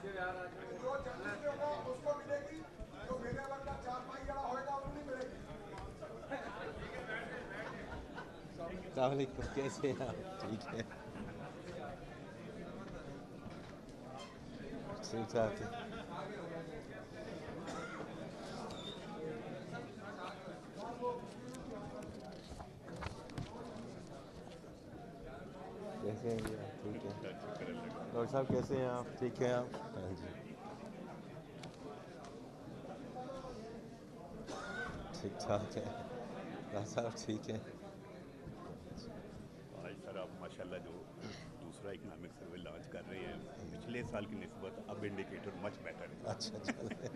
جو جنت میں ہوگا اس کو ملے گی، جو میرے ورگا چار پائی والا ہوئے گا انہوں نہیں ملے گی۔ السلام علیکم، کیسے ہیں آپ؟ ٹھیک ہے، ٹھیک ٹھاک ہے۔ کیسے ہیں جی آپ؟ ٹھیک ہے ڈاکٹر صاحب، کیسے ہیں آپ؟ ٹھیک ہیں آپ؟ ہاں جی، ٹھیک ٹھاک ہے ڈاکٹر صاحب، ٹھیک ہے۔ آج سر آپ ماشاء اللہ جو دوسرا اکنامک سروے لانچ کر رہے ہیں، پچھلے سال کی نسبت اب انڈیکیٹر مچ بیٹر ہے۔ اچھا چلے،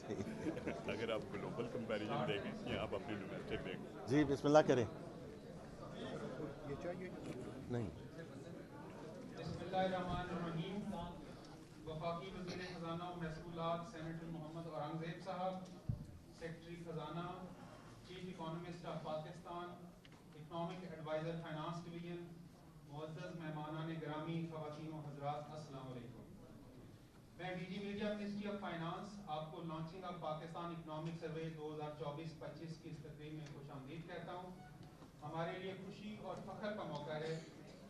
ٹھیک اگر آپ گلوبل کمپیریزن دیکھیں یا آپ اپنے ڈومیسٹک دیکھیں، جی، بسم اللہ کریں۔ یہ چاہیے نہیں، بسم اللہ الرحمن الرحیم۔ وفاقی وزیر خزانہ و محصولات سینیٹر محمد اورنگزیب صاحب، سیکرٹری خزانہ، chief economist of Pakistan, economic adviser finance division, معزز مہمانان گرامی، خواتین و حضرات، السلام علیکم۔ میں D G media ministry of finance آپ کو launching of Pakistan economic survey 2024-25 کی اس تقریب میں خوش آمدید کہتا ہوں۔ ہمارے لیے خوشی اور فخر کا موقع ہے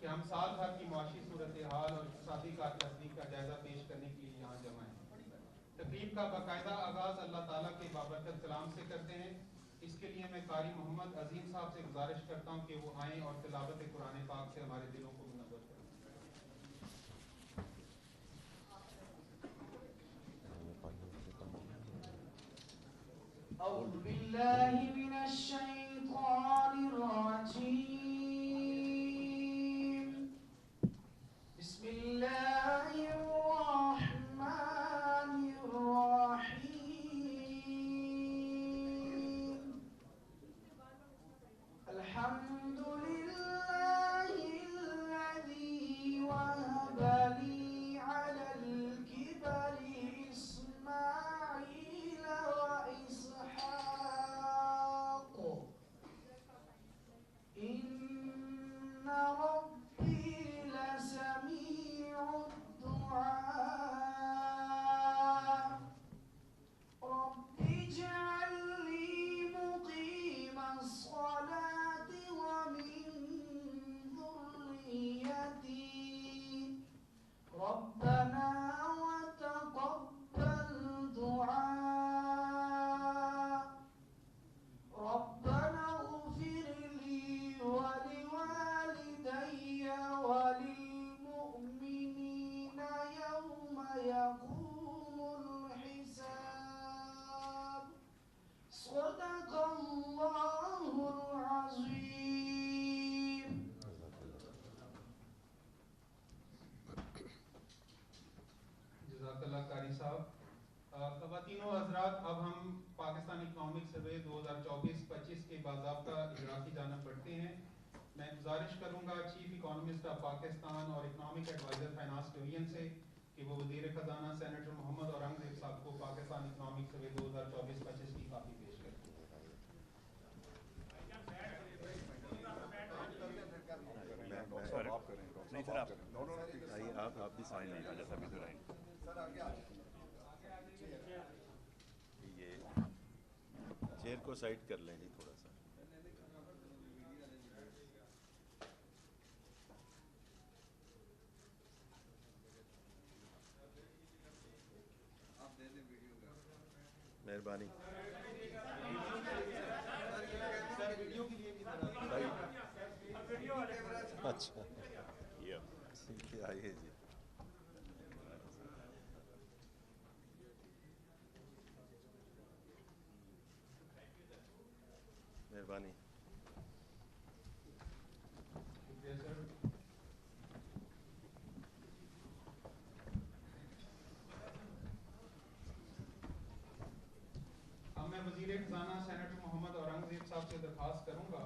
کہ ہم سال بھر کی معاشی صورتحال اور اقتصادی کارکردگی کا جائزہ پیش کرنے کے لیے یہاں جمع ہیں۔ تقریب کا باقاعدہ آغاز اللہ تعالیٰ کے بابرکت کلام سے کرتے ہیں۔ اس کے لیے میں قاری محمد عظیم صاحب سے گزارش کرتا ہوں کہ وہ آئیں اور تلاوت قرآن پاک سے ہمارے دلوں کو منور کریں۔ أعوذ بالله من الشيطان الرجيم، بسم الله الرحمن الرحيم، الحمد لله الذي وهب لي على الكبر إسماعيل وإسحاق، إن ربي لسميع الدعاء، رب اجعل لي مقيم الصلاة ومن ذريتي، ربنا وتقبل دعاء، ربنا اغفر لي ولوالدي وللمؤمنين يوم يقوم الحساب، صدق الله العظيم۔ جزاک اللہ قاری صاحب۔ خواتین و حضرات، اب ہم پاکستان اکنامک سروے 2024-25 کے باضابطہ اجرا کی جانب بڑھتے ہیں۔ میں گزارش کروں گا چیف اکانومسٹ آف پاکستان اور اکنامک ایڈوائزر فائنانس ڈویژن سے کہ وہ وزیر خزانہ سینیٹر محمد اورنگزیب صاحب کو پاکستان اکنامک سروے 2024-25 کی کاپی پیش کریں۔ نہیں سر، آپ آئیے، آپ بھی سائن نہیں آ جیسا بھی ادھر آئیں۔ یہ چیئر کو سائڈ کر لیں جی تھوڑا سا۔ مہربانی۔ اچھا ٹھیک ہے، آئیے جی۔ مہربانی۔ اب میں وزیر خزانہ سینیٹر محمد اورنگزیب صاحب سے درخواست کروں گا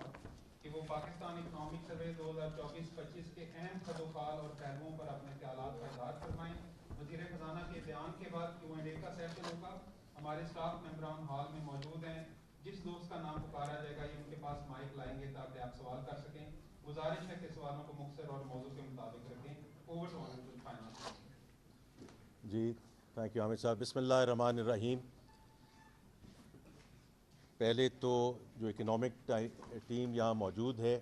کہ وہ پاکستان اکنامک سروے 2024-25 کے اہم خد و خال اور پہلوؤں پر اپنے خیالات کا اظہار فرمائیں۔ وزیر خزانہ کے بیان کے بعد Q&A کا سیشن ہوگا۔ ہمارے اسٹاف ممبران ہال میں موجود ہیں، جس دوست کا نام پکارا جائے گا یہ ان کے پاس مائک لائیں گے تاکہ آپ سوال کر سکیں۔ گزارش ہے کہ سوالوں کو مختصر اور موضوع کے مطابق رکھیں۔ Over to honourable finance. جی تھینک یو حامد صاحب. بسم اللہ الرحمن الرحیم. پہلے تو جو اکنامک ٹیم یہاں موجود ہے,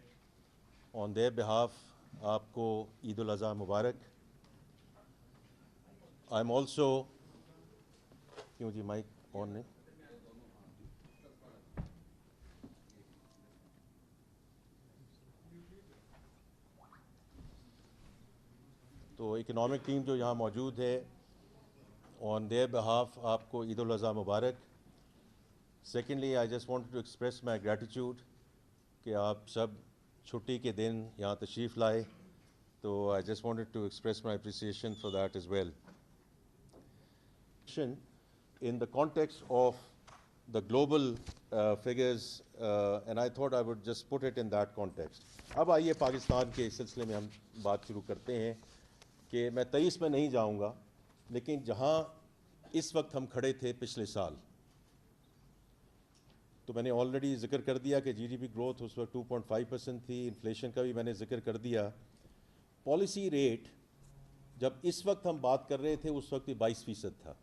آن دیئر بہاف آپ کو عید الاضحیٰ مبارک. آئی ایم آلسو, کیوں جی مائک آن نہیں, تو اکنامک ٹیم جو یہاں موجود ہے, آن دیئر بہاف آپ کو عید الاضحیٰ مبارک. Secondly I just want to express my gratitude کہ آپ سب چھٹی کے دن یہاں تشریف لائے, تو I just wanted to express my appreciation for that as well. In the context of the global figures, and I thought I would just put it in that context. اب آئیے پاکستان کے سلسلے میں ہم بات شروع کرتے ہیں کہ میں 23 میں نہیں جاؤں گا, لیکن جہاں اس وقت ہم کھڑے تھے پچھلے سال, تو میں نے آلریڈی ذکر کر دیا کہ جی ڈی پی گروتھ اس وقت 2.5% تھی. انفلیشن کا بھی میں نے ذکر کر دیا. پالیسی ریٹ جب اس وقت ہم بات کر رہے تھے اس وقت 22% تھا,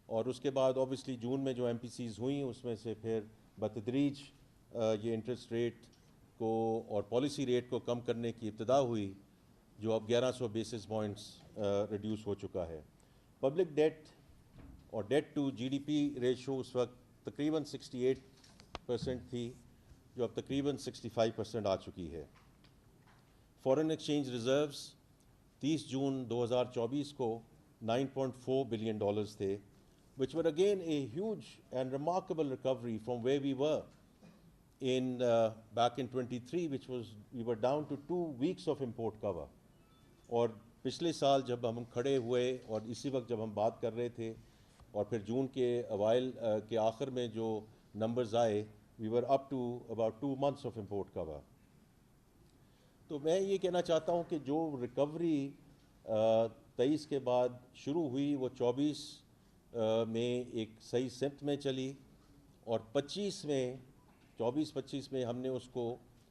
اور اس کے بعد اوبیسلی جون میں جو ایم پی سیز ہوئیں اس میں سے پھر بتدریج یہ انٹرسٹ ریٹ کو اور پالیسی ریٹ کو کم کرنے کی ابتدا ہوئی, جو اب 1100 بیسس پوائنٹس ریڈیوس ہو چکا ہے. پبلک ڈیٹ اور debt to G D P ratio اس وقت تقریباً 68% تھی, جو اب تقریباً 65% آ چکی ہے. فارن ایکسچینج ریزروز 30 جون 2024 کو $9.4 بلین تھے, which were again a huge and remarkable recovery from where we were in back in 23, which was we were down to 2 weeks of import cover. اور پچھلے سال جب ہم کھڑے ہوئے اور اسی وقت جب ہم بات کر رہے تھے, اور پھر جون کے اوائل کے آخر میں جو نمبرز آئے, we were up to about 2 months of import cover. تو میں یہ کہنا چاہتا ہوں کہ جو ریکوری 23 کے بعد شروع ہوئی وہ 24 میں ایک صحیح سمت میں چلی, اور 25 میں 24-25 میں ہم نے اس کو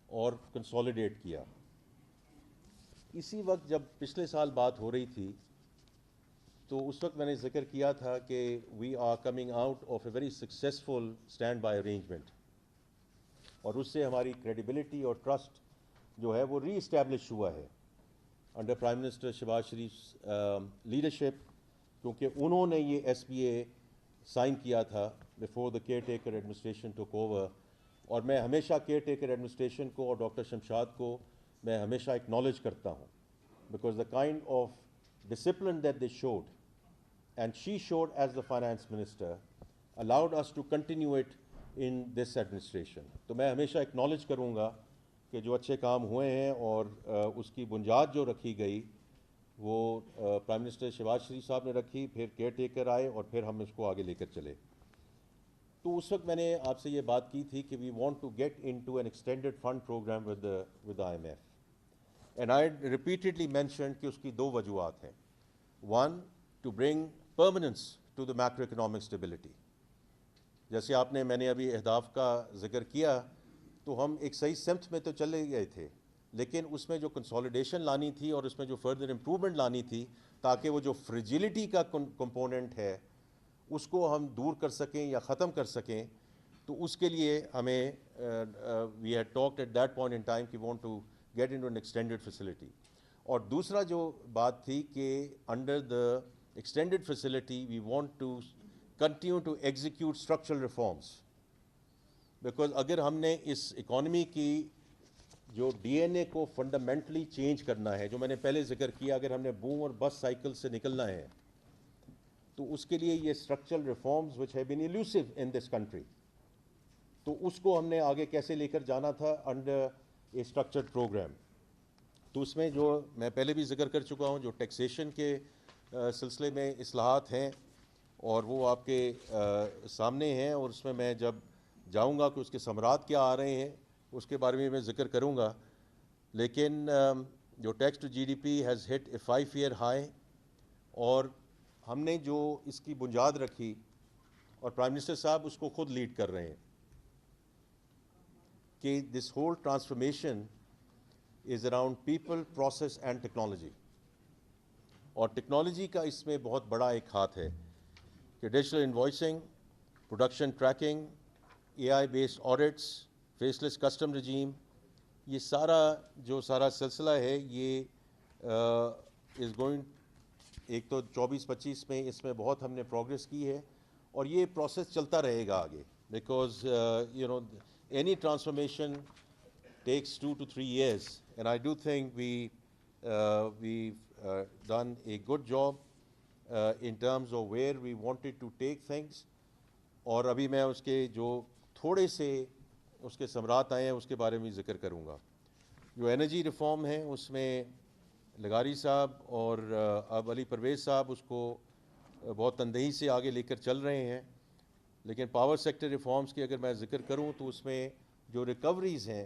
اور کنسولیڈیٹ کیا. اسی وقت جب پچھلے سال بات ہو رہی تھی تو اس وقت میں نے ذکر کیا تھا کہ we are coming out of a very successful stand by arrangement, اور اس سے ہماری کریڈیبلٹی اور ٹرسٹ جو ہے وہ ری اسٹیبلش ہوا ہے انڈر پرائم منسٹر شہباز شریف لیڈرشپ, کیونکہ انہوں نے یہ ایس پی اے سائن کیا تھا before the care taker administration ٹوک اوور. اور میں ہمیشہ کیئر ٹیکر ایڈمنسٹریشن کو اور ڈاکٹر شمشاد کو میں ہمیشہ اکنالج کرتا ہوں, because the kind of discipline that they should and she should as the finance minister allowed us to continue it in this administration. تو میں ہمیشہ اکنالج کروں گا کہ جو اچھے کام ہوئے ہیں اور اس کی بنیاد جو رکھی گئی وہ پرائم منسٹر شہباز شریف صاحب نے رکھی, پھر کیئر ٹیکر آئے اور پھر ہم اس کو آگے لے کر چلے. تو اس وقت میں نے آپ سے یہ بات کی تھی کہ we want to get in to an extended fund programme with I M F, and I repeatedly mentioned کہ اس کی 2 وجوہات ہیں. 1, to bring permanence to the macro economic stability. جیسے آپ نے میں نے ابھی اہداف کا ذکر کیا, تو ہم ایک صحیح سمت میں تو چلے گئے تھے, لیکن اس میں جو کنسولیڈیشن لانی تھی اور اس میں جو فردر امپرومنٹ لانی تھی تاکہ وہ جو فریجیلٹی کا کمپوننٹ ہے اس کو ہم دور کر سکیں یا ختم کر سکیں, تو اس کے لیے ہمیں we had talked at that point in time کہ want to get in to an extended facility. اور دوسرا جو بات تھی کہ under the extended facility we want to continue to execute structural reforms, because اگر ہم نے اس اکانومی کی جو ڈی این اے کو فنڈامنٹلی چینج کرنا ہے, جو میں نے پہلے ذکر کیا, اگر ہم نے بوم اور بس سائیکل سے نکلنا ہے تو اس کے لیے یہ structural reforms which have been elusive in this country, تو اس کو ہم نے آگے کیسے لے کر جانا تھا انڈر اے اسٹرکچرڈ پروگرام. تو اس میں جو میں پہلے بھی ذکر کر چکا ہوں, جو ٹیکسیشن کے سلسلے میں اصلاحات ہیں اور وہ آپ کے سامنے ہیں, اور اس میں جب جاؤں گا کہ اس کے ثمرات کیا آ رہے ہیں اس کے بارے میں ذکر کروں گا. لیکن جو tax to G D P has hit a 5-year high, اور ہم نے جو اس کی بنیاد رکھی اور پرائم منسٹر صاحب اس کو خود لیڈ کر رہے ہیں کہ this whole transformation is around people, process and technology. اور ٹیکنالوجی کا اس میں بہت بڑا ایک ہاتھ ہے کہ digital invoicing, production tracking, A I based audits, faceless custom regime, یہ سارا سلسلہ ہے، یہ از گوئنگ، ایک تو 24-25 میں اس میں بہت ہم نے پروگریس کی ہے، اور یہ پروسیس چلتا رہے گا آگے، because any transformation takes 2 to 3 years, and I do think we've done a good job in terms of where we wanted to take things. اور ابھی میں اس کے جو تھوڑے سے اس کے ثمرات آئے ہیں اس کے بارے میں ذکر کروں گا. جو انرجی ریفارم ہے اس میں لغاری صاحب اور اب علی پرویز صاحب اس کو بہت تندہی سے آگے لے کر چل رہے ہیں، لیکن پاور سیکٹر ریفارمز کی اگر میں ذکر کروں تو اس میں جو ریکوریز ہیں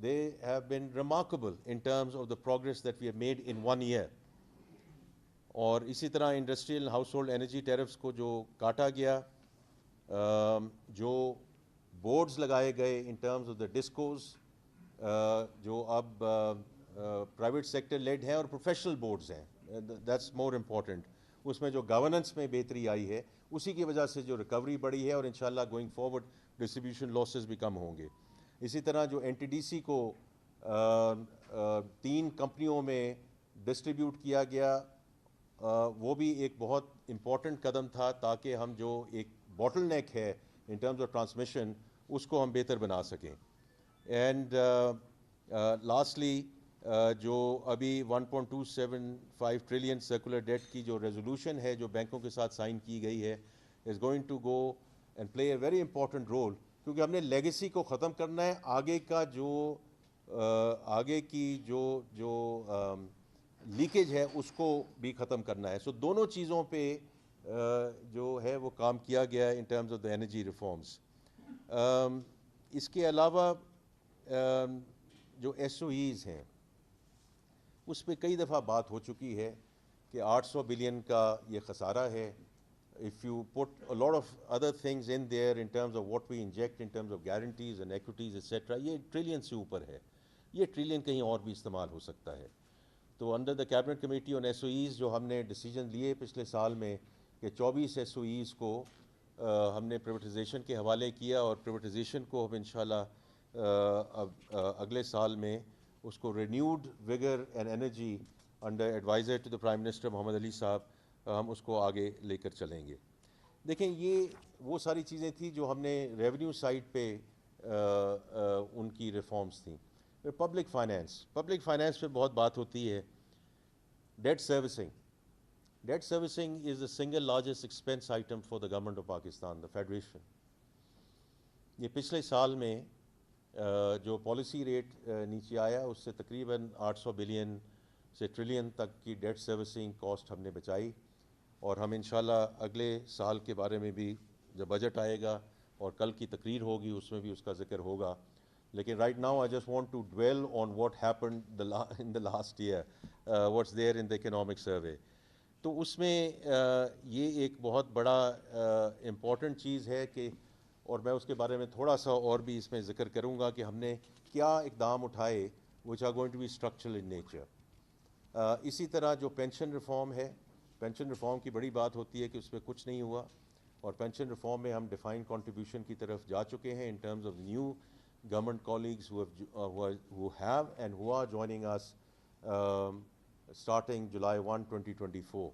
they have been remarkable in terms of the progress that we have made in 1 year. اور اسی طرح industrial house hold energy tariffs کو جو کاٹا گیا، جو بورڈز لگائے گئے ان ٹرمز آف دا ڈسکوز، جو اب پرائیویٹ سیکٹر لیڈ ہیں اور پروفیشنل بورڈز ہیں، دیٹس مور امپورٹنٹ. اس میں جو گورننس میں بہتری آئی ہے اسی کی وجہ سے جو ریکوری بڑھی ہے، اور انشاءاللہ گوئنگ فارورڈ ڈسٹریبیوشن لاسز بھی کم ہوں گے. اسی طرح جو این ٹی ڈی سی کو 3 کمپنیوں میں ڈسٹریبیوٹ کیا گیا، وہ بھی ایک بہت امپورٹنٹ قدم تھا تاکہ ہم جو ایک باٹل نیک ہے ان ٹرمز آف ٹرانسمیشن اس کو ہم بہتر بنا سکیں. اینڈ لاسٹلی جو ابھی 1.275 ٹریلین سرکولر ڈیٹ کی جو ریزولوشن ہے جو بینکوں کے ساتھ سائن کی گئی ہے، is going to go and play a very important role, کیونکہ ہم نے لیگیسی کو ختم کرنا ہے، آگے کی جو لیکیج ہے اس کو بھی ختم کرنا ہے. سو دونوں چیزوں پہ جو ہے وہ کام کیا گیا ہے in terms of the energy reforms. اس کے علاوہ جو ایس او ایز ہیں اس پہ کئی دفعہ بات ہو چکی ہے کہ 800 بلین کا یہ خسارہ ہے. If you put a lot of other things in there in terms of what we inject in terms of guarantees and equities etc., یہ ٹریلین سے اوپر ہے، یہ ٹریلین کہیں اور بھی استعمال ہو سکتا ہے. تو under the cabinet committee on S O as جو ہم نے ڈیسیجن لیے پچھلے سال میں کہ 24 ایس او ایز کو ہم نے پریویٹائزیشن کے حوالے کیا، اور پریویٹائزیشن کو ہم انشاءاللہ اگلے سال میں اس کو renewed vigour and energy under adviser to the prime minister Muhammad Ali صاحب ہم اس کو آگے لے کر چلیں گے. دیکھیں یہ وہ ساری چیزیں تھیں جو ہم نے ریونیو سائڈ پہ ان کی ریفارمز تھیں. پبلک فائنینس پہ بہت بات ہوتی ہے. Date servicing is the single largest expense item for the government of Pakistan, the federation. یہ پچھلے سال میں جو پالیسی ریٹ نیچے آیا اس سے تقریباً 800 بلین سے ٹریلین تک کی ڈیٹ سروسنگ کاسٹ ہم نے بچائی، اور ہم انشاءاللہ اگلے سال کے بارے میں بھی جب بجٹ آئے گا اور کل کی تقریر ہوگی اس میں بھی اس کا ذکر ہوگا. لیکن right now I just want to dwell on what happened in the last year, what's there in the economic survey. تو اس میں یہ ایک بہت بڑا امپورٹنٹ چیز ہے کہ، اور میں اس کے بارے میں تھوڑا سا اور بھی اس میں ذکر کروں گا کہ ہم نے کیا اقدام اٹھائے which are going to be structural in nature. اسی طرح جو پینشن ریفارم ہے، پینشن ریفارم کی بڑی بات ہوتی ہے کہ اس پہ کچھ نہیں ہوا، اور پینشن ریفارم میں ہم ڈیفائن کنٹریبیوشن کی طرف جا چکے ہیں ان terms of new government colleagues who have and who are joining us starting July 1, 2024.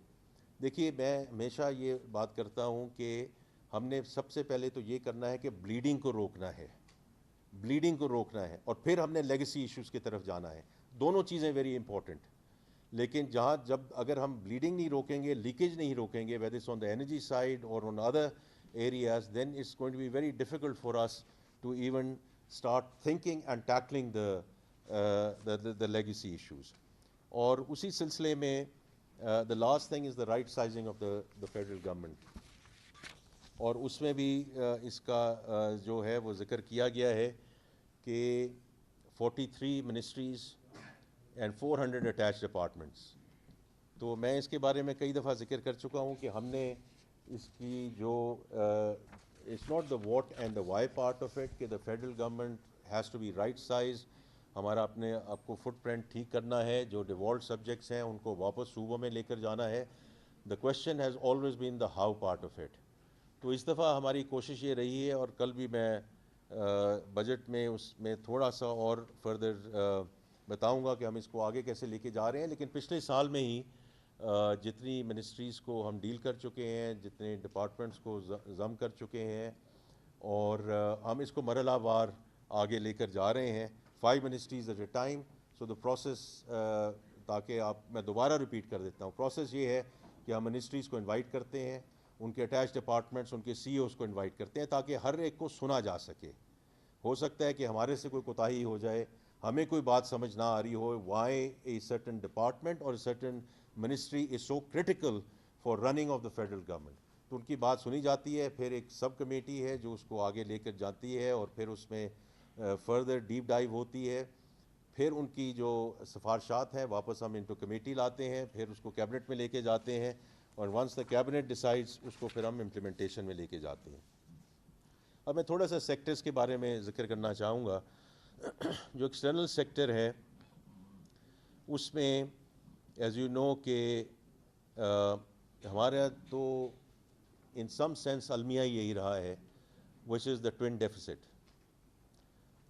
دیکھیے میں ہمیشہ یہ بات کرتا ہوں کہ ہم نے سب سے پہلے تو یہ کرنا ہے کہ بلیڈنگ کو روکنا ہے، اور پھر ہم نے لیگیسی ایشوز کی طرف جانا ہے. دونوں چیزیں ویری امپورٹنٹ. لیکن اگر ہم بلیڈنگ نہیں روکیں گے، لیکیج نہیں روکیں گے whether it's on the energy side or on other areas, then it's going to be very difficult for us to even start thinking and tackling the legacy issues. اور اسی سلسلے میں the last thing is the right sizing of the federal government. اور اس میں بھی اس کا جو ہے وہ ذکر کیا گیا ہے کہ 43 ministries and 400 attached departments. تو میں اس کے بارے میں کئی دفعہ ذکر کر چکا ہوں کہ ہم نے اس کی جو it's not the what and the why part of it, کہ the federal government has to be right sized, ہمارا اپنے آپ کو فٹ پرنٹ ٹھیک کرنا ہے, جو ڈیوالٹ سبجیکٹس ہیں ان کو واپس صوبوں میں لے کر جانا ہے. دا question has always been the how part of it. تو اس دفعہ ہماری کوشش یہ رہی ہے, اور کل بھی میں بجٹ میں اس میں تھوڑا سا اور فردر بتاؤں گا کہ ہم اس کو آگے کیسے لے کے جا رہے ہیں. لیکن پچھلے سال میں ہی جتنی منسٹریز کو ہم ڈیل کر چکے ہیں, جتنے ڈپارٹمنٹس کو ضم کر چکے ہیں, اور ہم اس کو مرحلہ وار آگے لے کر جا رہے ہیں, 5 ministries at a time. So the process, تاکہ میں دوبارہ ریپیٹ کر دیتا ہوں, پروسیس یہ ہے کہ ہم منسٹریز کو انوائٹ کرتے ہیں, ان کے اٹیچ ڈپارٹمنٹس, ان کے سی اوز کو انوائٹ کرتے ہیں تاکہ ہر ایک کو سنا جا سکے. ہو سکتا ہے کہ ہمارے سے کوئی کوتاہی ہو جائے, ہمیں کوئی بات سمجھ نہ آ رہی ہو, وائی اے سرٹن ڈپارٹمنٹ اور certain ministry is so critical for running of the federal government. تو ان کی بات سنی جاتی ہے, پھر ایک سب کمیٹی ہے جو اس کو آگے لے کر جاتی ہے, اور پھر اس میں فردر ڈیپ ڈائیو ہوتی ہے. پھر ان کی جو سفارشات ہیں واپس ہم انٹو کمیٹی لاتے ہیں, پھر اس کو کیبنٹ میں لے کے جاتے ہیں, اور ونس دا کیبنٹ ڈیسائڈس اس کو پھر ہم امپلیمنٹیشن میں لے کے جاتے ہیں. اب میں تھوڑا سا سیکٹرز کے بارے میں ذکر کرنا چاہوں گا. جو ایکسٹرنل سیکٹر ہے اس میں ایز یو نو کہ ہمارا تو ان سم سینس المیہ یہی رہا ہے, وچ از دا ٹوئن ڈیفیسٹ.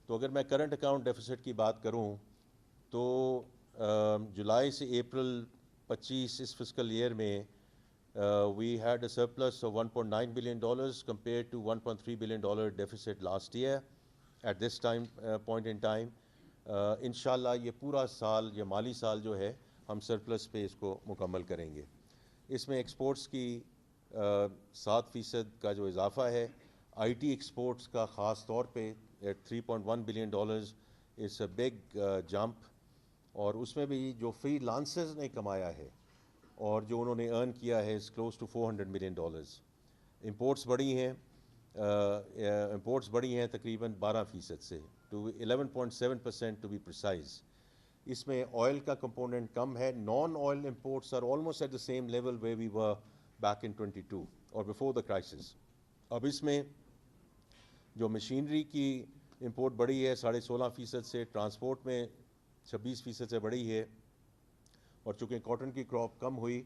تو اگر میں کرنٹ اکاؤنٹ ڈیفیسٹ کی بات کروں تو جولائی سے اپریل 25 اس فسکل ایئر میں we had a surplus of $1.9 billion compared to $1.3 billion deficit last year at this time point in time. انشاءاللہ یہ پورا سال, یہ مالی سال جو ہے, ہم سرپلس پہ اس کو مکمل کریں گے. اس میں ایکسپورٹس کی 7% کا جو اضافہ ہے, آئی ٹی ایکسپورٹس کا خاص طور پہ at $3.1 billion is a big jump, اور اس میں بھی جو فری لانسرز نے کمایا ہے اور جو انہوں نے ارن کیا ہے is close to $400 million. Imports بڑھی ہیں تقریباً 12% سے ٹو 11.7% ٹو بی پریسائز. اس میں آئل کا کمپوننٹ کم ہے. Non oil imports are almost at the same level way we were back in 22 اور بفور دا کرائسس. اب اس میں جو مشینری کی امپورٹ بڑھی ہے 16.5% سے, ٹرانسپورٹ میں 26% سے بڑھی ہے, اور چونکہ کاٹن کی کراپ کم ہوئی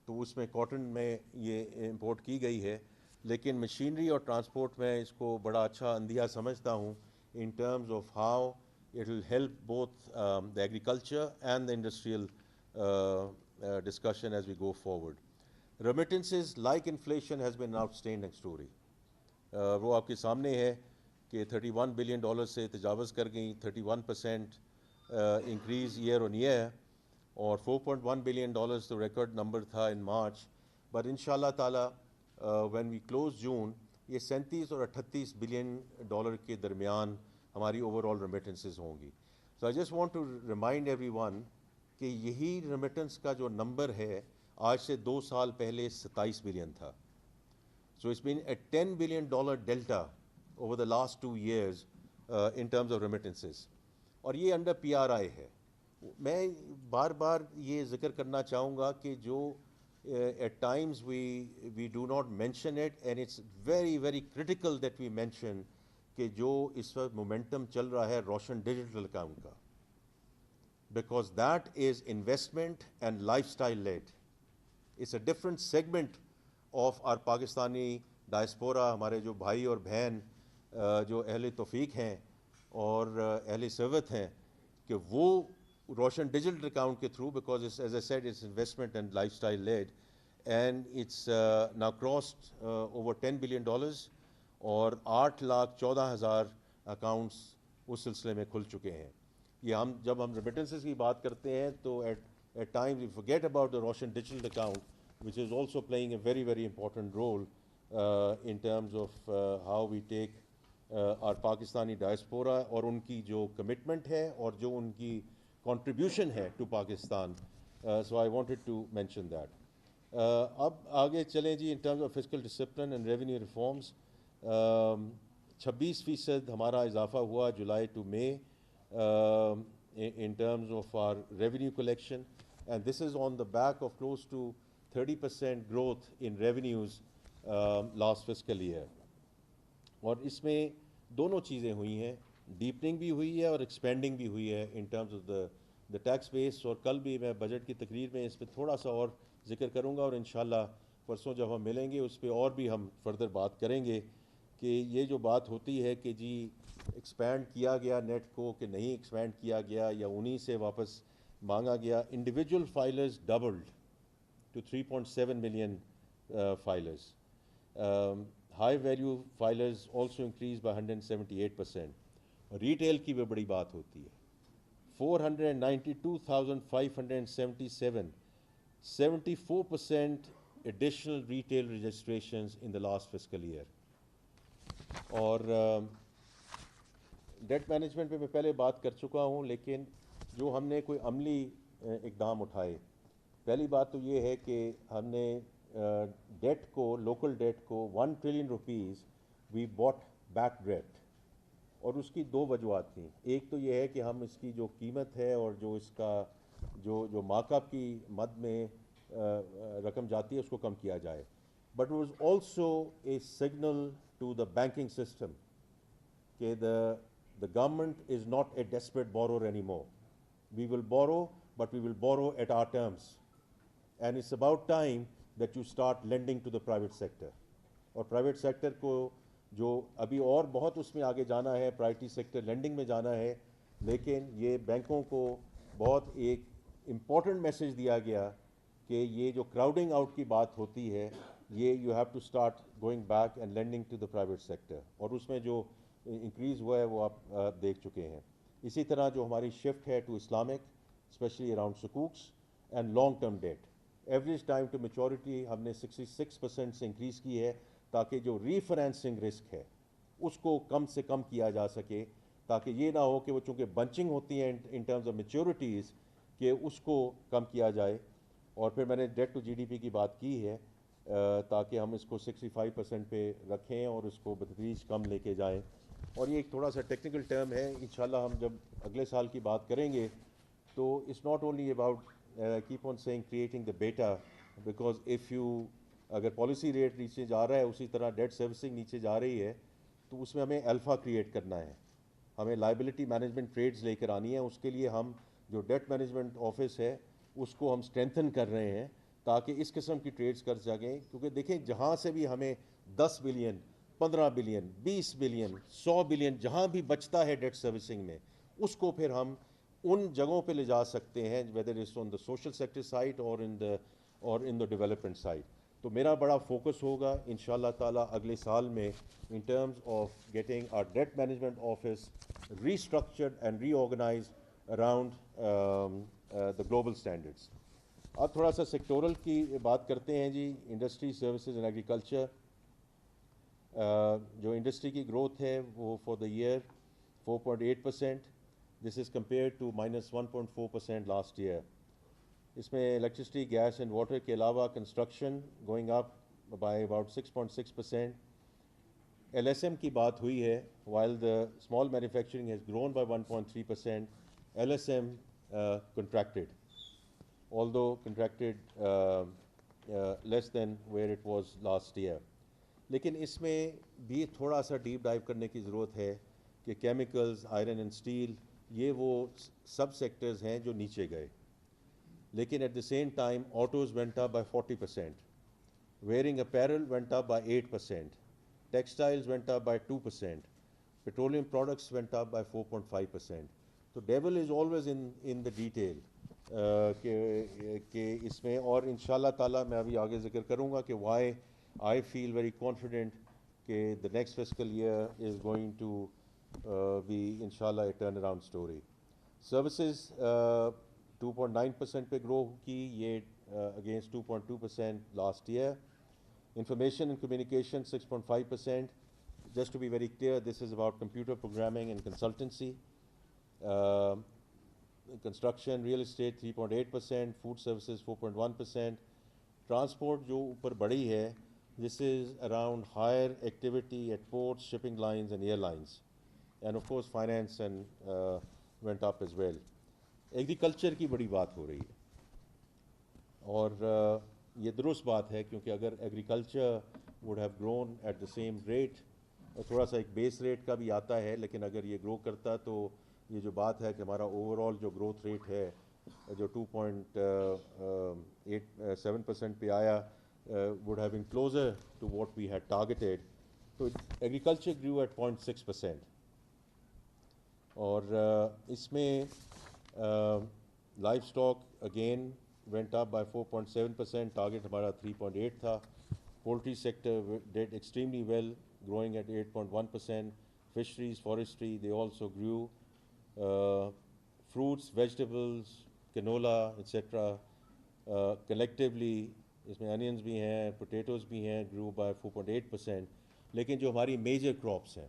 تو اس میں کاٹن میں یہ امپورٹ کی گئی ہے. لیکن مشینری اور ٹرانسپورٹ میں اس کو بڑا اچھا اندیہ سمجھتا ہوں in terms of how it will help both the agriculture and the industrial discussion as we go forward. Remittances like inflation has been outstanding story. وہ آپ کے سامنے ہے کہ $31 بلین سے تجاوز کر گئیں, 31% انکریز ایئر آن ایئر, اور $4.1 بلین تو ریکارڈ نمبر تھا ان مارچ. بٹ ان شاء اللہ تعالیٰ وین وی کلوز جون یہ 37 اور 38 بلین ڈالر کے درمیان ہماری اوور آل ریمیٹنسز ہوں گی. So I just want to remind everyone کہ یہی ریمیٹنس کا جو نمبر ہے آج سے 2 سال پہلے 27 بلین تھا. So it's been a $10 billion delta over the last 2 years in terms of remittances. اور یہ انڈر PRI ہے. میں بار بار یہ ذکر کرنا چاہوں گا کہ جو at times we do not mention it, and it's very very critical that we mention کہ جو اس وقت مومنٹم چل رہا ہے روشن ڈیجیٹل اکاؤنٹ کا, because that is investment and lifestyle led. It's a different segment of our Pakistani diaspora, ہمارے جو بھائی اور بہن جو اہل توفیق ہیں اور اہل ثروت ہیں, کہ وہ روشن ڈیجیٹل اکاؤنٹ کے through, because as I said it's investment and lifestyle led, and it's now crossed over $10 billion, اور 8,14,000 اکاؤنٹس اس سلسلے میں کھل چکے ہیں. یہ جب ہم ریمیٹنسز کی بات کرتے ہیں تو at times we forget about the Roshan digital account, which is also playing a very very important role in terms of how we take our Pakistani diaspora اور ان کی جو commitment ہے اور جو ان کی contribution ہے to Pakistan. So I wanted to mention that. اب آگے چلیں جی. in terms of fiscal discipline and revenue reforms, 26% ہمارا اضافہ ہوا July two May in terms of our revenue collection, and this is on the back of close to 30% growth in revenues last fiscal year. اور اس میں دونوں چیزیں ہوئی ہیں. ڈیپننگ بھی ہوئی ہے اور ایکسپینڈنگ بھی ہوئی ہے in terms of the tax base. اور کل بھی میں بجٹ کی تقریر میں اس پہ تھوڑا سا اور ذکر کروں گا, اور انشاءاللہ پرسوں جب ہم ملیں گے اس پہ اور بھی ہم فردر بات کریں گے کہ یہ جو بات ہوتی ہے کہ جی ایکسپینڈ کیا گیا نیٹ کو کہ نہیں ایکسپینڈ کیا گیا یا انہی سے واپس مانگا گیا. Individual filers doubled to 3.7 million filers. High value filers also increase by 178%. Retail کی بھی بڑی بات ہوتی ہے, 492,577, 74% additional retail registrations in the last fiscal year. اور ڈیٹ مینجمنٹ پہ میں پہلے بات کر چکا ہوں, لیکن جو ہم نے کوئی عملی اقدام اٹھائے, پہلی بات تو یہ ہے کہ ہم نے ڈیٹ کو, لوکل ڈیٹ کو 1 ٹریلین روپیز وی باٹ بیک ڈیٹ. اور اس کی دو وجوہات تھیں. ایک تو یہ ہے کہ ہم اس کی جو قیمت ہے اور جو اس کا جو مارک اپ کی مد میں رقم جاتی ہے اس کو کم کیا جائے. But it was also a signal to the banking system کہ the government is not a desperate borrower anymore. We will borrow, but we will borrow at our terms. And it's about time that you start lending to the private sector. اور private sector کو جو ابھی اور بہت اس میں آگے جانا ہے, پرائیورٹی سیکٹر لینڈنگ میں جانا ہے, لیکن یہ بینکوں کو بہت ایک امپورٹنٹ میسج دیا گیا کہ یہ جو کراؤڈنگ آؤٹ کی بات ہوتی ہے, یہ you have to start going back and lending to the private sector. اور اس میں جو انکریز ہوا ہے وہ آپ دیکھ چکے ہیں. اسی طرح جو ہماری شفٹ ہے ٹو اسلامک, اسپیشلی اراؤنڈ سکوکس and long term debt, average time to maturity ہم نے 66% سے انکریز کی ہے تاکہ جو ری فائنینسنگ رسک ہے اس کو کم سے کم کیا جا سکے, تاکہ یہ نہ ہو کہ وہ چونکہ بنچنگ ہوتی ہیں ان ٹرمز آف میچورٹیز کہ اس کو کم کیا جائے. اور پھر میں نے debt to G D P کی بات کی ہے تاکہ ہم اس کو 65% پہ رکھیں اور اس کو بتدریج کم لے کے جائیں. اور یہ ایک تھوڑا سا ٹیکنیکل ٹرم ہے, انشاءاللہ ہم جب اگلے سال کی بات کریں گے تو it's not only about keep on seeing creating the beta, because if you اگر پالیسی ریٹ نیچے جا رہا ہے اسی طرح ڈیٹ سروسنگ نیچے جا رہی ہے تو اس میں ہمیں الفا کریٹ کرنا ہے, ہمیں لائبلٹی مینجمنٹ ٹریڈز لے کر آنی ہے. اس کے لیے ہم جو ڈیٹ مینجمنٹ آفس ہے اس کو ہم اسٹرینتھن کر رہے ہیں تاکہ اس قسم کی ٹریڈز کر سکیں. کیونکہ دیکھیں جہاں سے بھی ہمیں 10 بلین 15 بلین 20 بلین 100 بلین جہاں بھی بچتا ہے ڈیٹ سروسنگ میں, اس کو پھر ہم ان جگہوں پہ لے جا سکتے ہیں, whether it's on the social sector side اور ان دا ڈیولپمنٹ سائڈ. تو میرا بڑا فوکس ہوگا انشاءاللہ تعالیٰ اگلے سال میں in terms of getting our debt management office restructured and reorganised around the global standards. اب تھوڑا سا سیکٹورل کی بات کرتے ہیں جی. انڈسٹری, سروسز اینڈ ایگریکلچر, جو انڈسٹری کی گروتھ ہے وہ for the year 4.8%. This is compared to -1.4% last year. اس میں الیکٹرسٹی, گیس اینڈ واٹر کے علاوہ construction going up by about 6.6%. L S M کی بات ہوئی ہے, while the small manufacturing has grown by 1.3%, L S M contracted, although contracted less than where it was last year. لیکن اس میں بھی تھوڑا سا ڈیپ ڈائیو کرنے کی ضرورت ہے کہ کیمیکلز, آئرن اینڈ اسٹیل, یہ وہ سب سیکٹرز ہیں جو نیچے گئے. لیکن at the same time autos went up by 40%, wearing apparel went up by 8%, textiles went up by 2%, petroleum products went up by 4.5%. تو devil is always in the detail. کہ اس میں, اور انشاءاللہ تعالیٰ میں ابھی آگے ذکر کروں گا کہ why I feel very confident کہ the next fiscal year is going to be انشاءاللہ a turnaround story. Services 2.9% پہ گرو کی, یہ against 2.2% last year. Information and communication 6.5%. Just to be very clear, this is about computer programming and consultancy. Construction, real estate 3.8%, food services 4.1%. Transport جو اوپر بڑی ہے, this is around higher activity at ports, shipping lines and airlines, and of course finance and went up as well. Agriculture کی بڑی بات ہو رہی ہے, اور یہ درست بات ہے کیونکہ اگر agriculture would have grown at the same rate تھوڑا سا ایک بیس ریٹ کا بھی آتا ہے, لیکن اگر یہ گرو کرتا تو یہ جو بات ہے کہ ہمارا اوور آل جو گروتھ ریٹ ہے جو 2.87% پہ آیا would have been closer to what we had targeted. So agriculture grew at 0.6%. اور اس میں life stock again went up by 4.7%, target ہمارا 3.8 تھا. Poultry sector did extremely well, growing at 8.1%. Fisheries, forestry, they also grew. Fruits, vegetables, canola, etc. Collectively اس میں انینز بھی ہیں, potatoes بھی ہیں, grew by 4.8%. لیکن جو ہماری میجر کراپس ہیں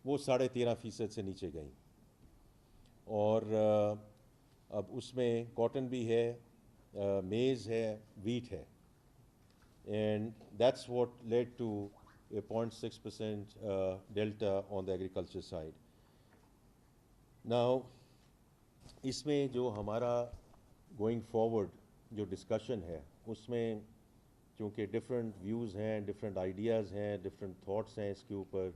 وہ 13.5% سے نیچے گئیں. اور اب اس میں کاٹن بھی ہے, میز ہے, ویٹ ہے, and that's what led to a 0.6% delta on the agriculture side. Now اس میں جو ہمارا گوئنگ فارورڈ جو ڈسکشن ہے اس میں چونکہ ڈفرینٹ ویوز ہیں, ڈفرینٹ آئیڈیاز ہیں, ڈفرینٹ تھاٹس ہیں اس کے اوپر,